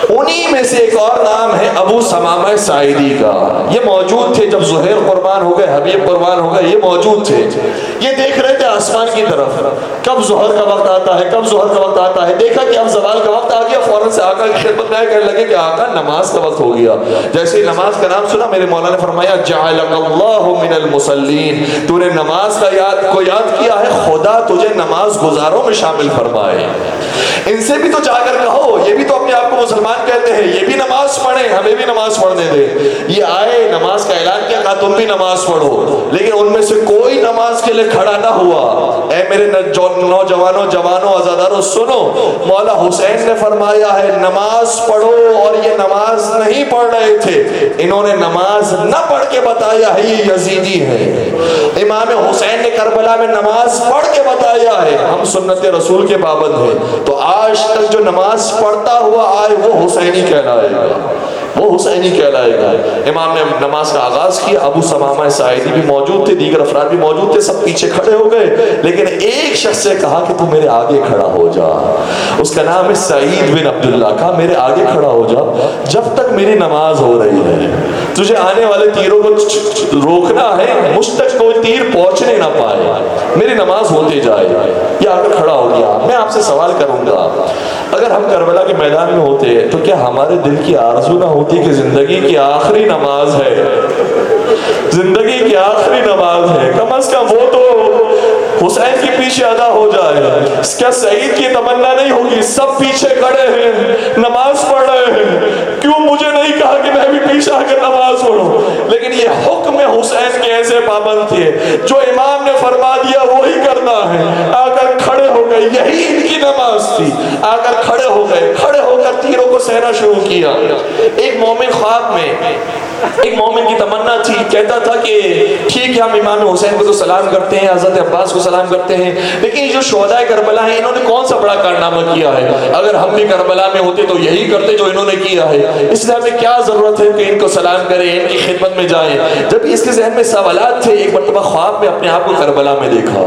انہی میں سے ایک اور نام ہے ابو ثمامہ ساعدی کا. یہ موجود تھے جب زہیر قربان ہو گئے، حبیب قربان ہو گئے، یہ موجود تھے. یہ دیکھ رہے تھے آسمان کی طرف، کب ظہر کا وقت آتا ہے، کب ظہر کا وقت آتا ہے. دیکھا کہ اب زوال کا وقت آ گیا، فوراً سے آقا کی خدمت میں کہنے لگے کہ آقا نماز کا وقت ہو گیا. جیسے ہی نماز کا نام سنا، میرے مولا نے فرمایا جعلک اللہ من المصلین، تو نے نماز کا یاد کیا ہے، خدا تجھے نماز گزاروں میں شامل فرمائے. ان سے بھی تو جا کر کہو، یہ بھی تو اپنے آپ کو مسلمان کہتے ہیں، یہ بھی نماز پڑھیں، ہمیں بھی نماز پڑھنے دے. یہ آئے، نماز کا اعلان کیا، کہا تم بھی نماز پڑھو، لیکن ان میں سے کوئی نماز کے لیے کھڑا نہ ہوا. اے میرے نوجوانوں، جوانوں، عزاداروں، سنو، مولا حسین نے فرمایا ہے نماز پڑھو، اور یہ نماز نہیں پڑھ رہے تھے، انہوں نے نماز نہ پڑھ کے بتایا ہے یہ یزیدی ہے. امام حسین نے کربلا میں نماز پڑھ کے بتایا ہے. ہم سنت رسول کے پابند ہیں، تو آج تک جو نماز پڑھتا ہوا آئے وہ حسینی کہلائے گا، وہ حسینی کہلائے گا. امام نے نماز کا آغاز کیا. ابو ثمامہ ساعدی بھی موجود تھے، دیگر افراد بھی موجود تھے، سب پیچھے کھڑے ہو گئے. لیکن ایک شخص سے کہا کہ تو میرے آگے کھڑا ہو جا. اس کا نام ہے سعید بن عبداللہ. کہا میرے آگے کھڑا ہو جا، جب تک میری نماز ہو رہی ہے. تجھے آنے والے تیروں کو روکنا ہے، مجھ تک کوئی تیر پہنچنے نہ پائے، میری نماز ہوتے جائے. یہ آگے کھڑا ہو گیا. میں آپ سے سوال کروں گا، اگر ہم کربلا کے میدان میں ہوتے تو کیا ہمارے دل کی آرزو نہ ہوتی کہ زندگی کی آخری نماز ہے، زندگی کی آخری نماز ہے، کم از کم وہ تو حسین کے پیچھے ادا ہو جائے. کیا سعید کی تمنا نہیں ہوگی؟ سب پیچھے کھڑے ہیں، نماز پڑھ رہے ہیں، کیوں مجھے نہیں کہا کہ میں بھی پیچھے آ کر نماز پڑھوں؟ لیکن یہ حکم حسین کے ایسے پابند تھے، جو امام نے فرما دیا وہی کرنا ہے. آ کر کھڑے ہو گئے، یہی ان کی نماز تھی. آ کر کھڑے ہو گئے، کھڑے ہو کر تیروں کو سہنا شروع کیا. ایک مومن خواب میں، ایک مومن کی تمنا تھی، کہتا تھا کہ ٹھیک ہے ہم امام حسین کو تو سلام کرتے ہیں، حضرت عباس کو سلام کرتے ہیں، لیکن جو شہدائے کربلا ہیں انہوں نے کون سا بڑا کارنامہ کیا ہے؟ اگر ہم بھی کربلا میں ہوتے تو یہی کرتے جو انہوں نے کیا ہے. اس لیے ہمیں کیا ضرورت ہے کہ ان کو سلام کریں، ان کی خدمت میں جائیں. جب اس کے ذہن میں سوالات تھے، ایک مرتبہ خواب میں اپنے آپ کو کربلا میں دیکھا.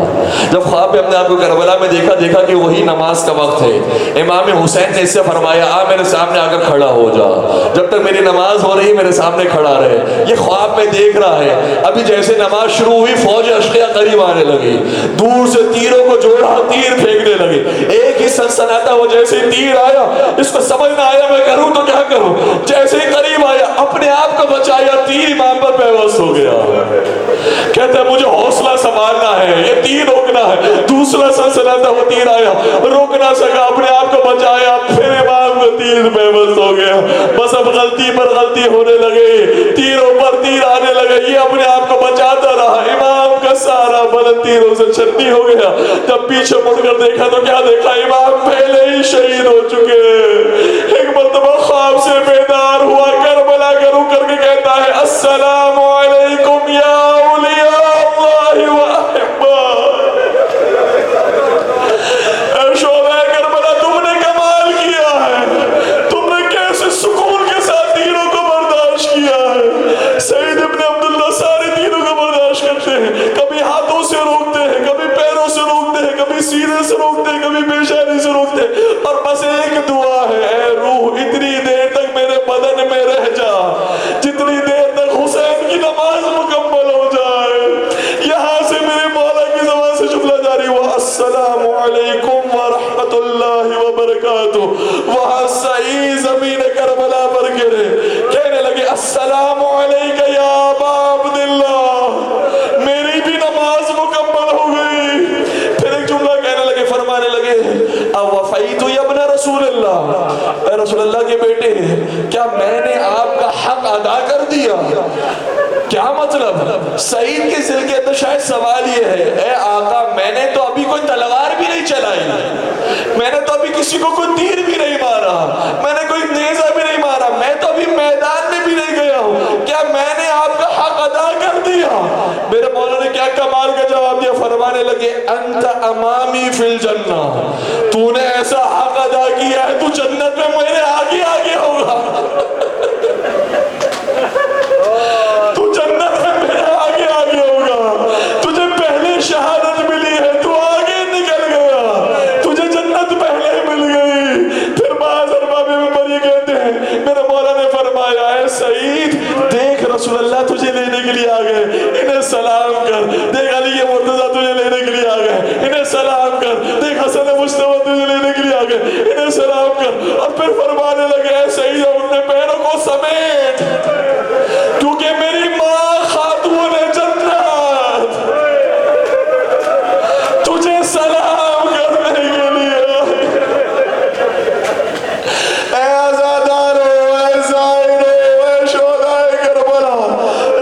جب خواب میں اپنے آپ کو کربلا میں دیکھا کہ وہی نماز کا وقت ہے. امام حسین نے اس سے فرمایا آ میرے سامنے آ کر کھڑا ہو جا، جب تک میری نماز ہو رہی میرے سامنے کھڑا رہے. یہ خواب میں دیکھ رہا ہے. ابھی جیسے نماز شروع ہوئی فوج اشقیہ قریب آنے لگی، دور سے تیروں کو جوڑا، تیر پھینکنے لگے. ایک ہی سنسناتا وہ جیسے تیر آیا، اس کو سمجھ نہ آیا میں کروں تو کیا کروں. جیسے ہی قریب آیا اپنے آپ کو بچایا، تیر امام پر پیوست ہو گیا. کہتے ہیں مجھے حوصلہ سنبھالنا ہے، یہ تیر روکنا ہے. دوسرا سنسناتا وہ تیر آیا، روک نہ سکا، اپنے آپ کو بچایا، پھر امام کو تیر پیوست ہو گیا. بس اب غلطی پر غلطی ہونے لگے، تیروں پر تیر آنے لگے. یہ اپنے آپ کو بچاتا رہا، امام کا سارا بدن تیروں سے چھٹی ہو گیا. جب پیچھے مڑ کر دیکھا تو کیا دیکھا؟ امام پہلے ہی شہید ہو چکے. ایک مرتبہ خواب سے بیدار ہوا، کربلا کا رخ کر کے کہتا ہے السلام علیکم یا اولیاء اللہ و احباء. شہدائے کربلا تم نے کمال کیا ہے، تم نے کیسے سکون کے ساتھ تیروں کو برداشت کیا ہے. سعید ابن عبداللہ سارے تیروں کو برداشت کرتے ہیں، کبھی ہاتھوں سے روکتے ہیں، کبھی پیروں سے روکتے ہیں، کبھی سینے سے روکتے ہیں، کبھی پیشانی سے روکتے ہیں، اور بس ایک دعا الصلاۃ، وہاں سعید زمین کربلا پر گرے، کہنے لگے السلام علیک یا ابا عبداللہ، میری بھی نماز مکمل ہو گئی۔ پھر ایک جملہ کہنے لگے، فرمانے لگے اوفیت یا ابن رسول اللہ، اے رسول اللہ کے بیٹے، کیا میں نے آپ کا حق ادا کر دیا؟ کیا مطلب؟ سعید کے دل کے اندر شاید سوال یہ ہے، اے آقا میں نے تو ابھی کوئی تلوار بھی نہیں چلائی، میں نے تو ابھی کسی کو کوئی تیر بھی نہیں مارا، میں نے کوئی نیزہ بھی نہیں مارا، میں تو ابھی میدان میں بھی نہیں گیا ہوں، کیا میں نے آپ کا حق ادا کر دیا؟ میرے مولا نے کیا کمال کا جواب دیا، فرمانے لگے انت امامی فی الجنہ، تو نے ایسا حق ادا کیا ہے تو جنت میں میرے آگے آگے ہوگا، تو جنت میں میرے آگے آگے ہوگا، تجھے پہلے شہادت ملی ہے تو آگے نکل گیا، تجھے جنت پہلے مل گئی۔ پھر بعض ارباب منبر یہ کہتے ہیں، میرے مولا نے فرمایا اے سعید دیکھ رسول اللہ تجھے لینے کے لیے آ گئے، انہیں سلام کر، دیکھ علی مرتضیٰ تجھے لینے کے لیے آ گئے، انہیں سلام کر، دیکھ حسن مصطفیٰ تجھے لینے کے لیے آ گئے، انہیں سلام کر۔ اور پھر فرمانے لگے اے سعید اپنے پیروں کو سمیٹ، کیونکہ میری ماں خاتون جنت تجھے سلام کرنے کے لیے، اے عزادارو، اے زائرو، اے شہدائے کربلا،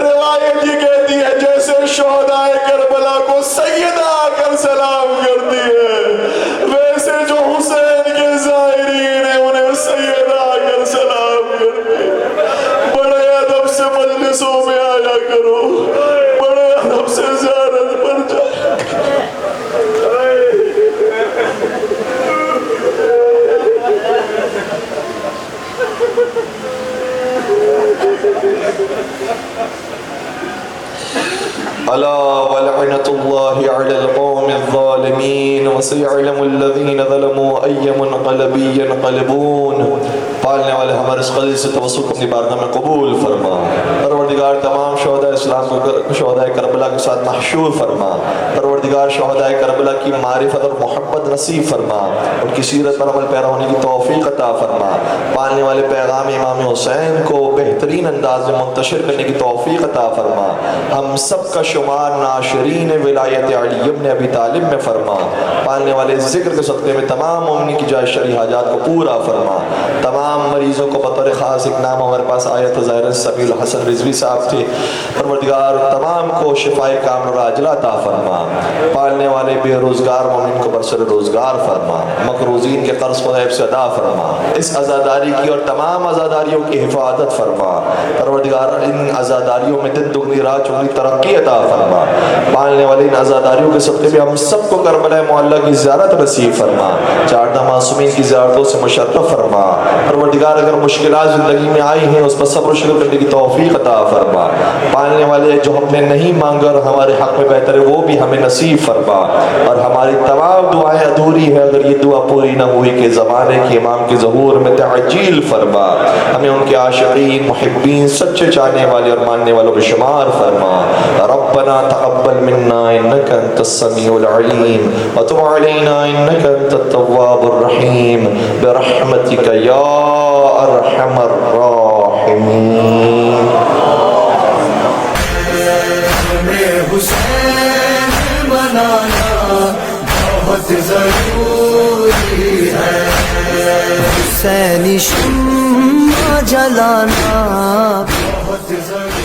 روایت یہ کہتی ہے جیسے شہدائے کربلا کو سیدہ آ کر سلام کرتی ہے، ویسے جو حسین کے زائرین ہیں انہیں سیدہ آ کر سلام کرتی ہے۔ بڑے ادب سے مجلسوں میں آیا کرو، بڑے ادب سے زیارت پر جایا کرو۔ الا ولعنت اللہ علی القوم الظالمین وسيعلم الذین ظلموا ای منقلب ینقلبون۔ پالنے والے ہمارے اس قدر سے توسل اپنی بارگاہ میں قبول فرما، پروردگار تمام شہداء اسلام کو شہداء کربلا کے ساتھ محشور فرما، پروردگار شہداء کربلا کی معرفت اور محبت نصیب فرما، ان کی سیرت پر عمل پیرا ہونے کی توفیق عطا فرما، پالنے والے پیغام امام حسین کو بہترین انداز میں منتشر کرنے کی توفیق عطا فرما، ہم سب کا شمار ناشرین ولایت علی ابن ابی طالب میں فرما، پالنے والے ذکر کے صدقے میں تمام مومنین کی جائز شرعی حاجات کو پورا فرما، تمام مریضوں کو بطور خاص ایک نام ہمارے پاس آیا تھا ظاہر سبیل حسن رضوی صاحب تھے، پروردگار تمام کو شفائے کامل و عاجلہ عطا فرما، پالنے والے بے روزگار مومن کو برسر روزگار فرما، مقروضین کے قرض کو عیب سے ادا فرما، اس عزاداری کی اور تمام عزاداریوں کی حفاظت فرما، پروردگار ان عزاداریوں میں دن دگنی رات چگنی ترقی عطا فرما، پالنے والے ان عزاداریوں کے صدقے میں ہم سب کو کربلا معلیٰ کی زیارت نصیب فرما، چاردہ معصومین کی زیارتوں سے مشرف فرما، پروردگار اگر مشکلات زندگی میں آئی ہیں اس پر صبر و شکر کرنے کی توفیق عطا فرما، پالنے والے جو ہم نے نہیں مانگا اور ہمارے حق میں بہتر ہے وہ بھی ہمیں نصیب فرما، اور ہماری تمام دعائیں ادھوری ہے اگر یہ دعا پوری نہ ہوئی کہ زمانے کے امام کے ظہور میں تعجیل فرما، ہمیں ان کے عاشقین محبین سچے چاہنے والے اور ماننے والوں میں شمار فرما، ربنا تقبل منا انك انت السميع العليم وتب علينا انك انت التواب الرحيم برحمتك يا ارحم الراحمين۔ حسین منانا بہت ضروری ہے، حسینی شمع جلانا بہت ضروری ہے۔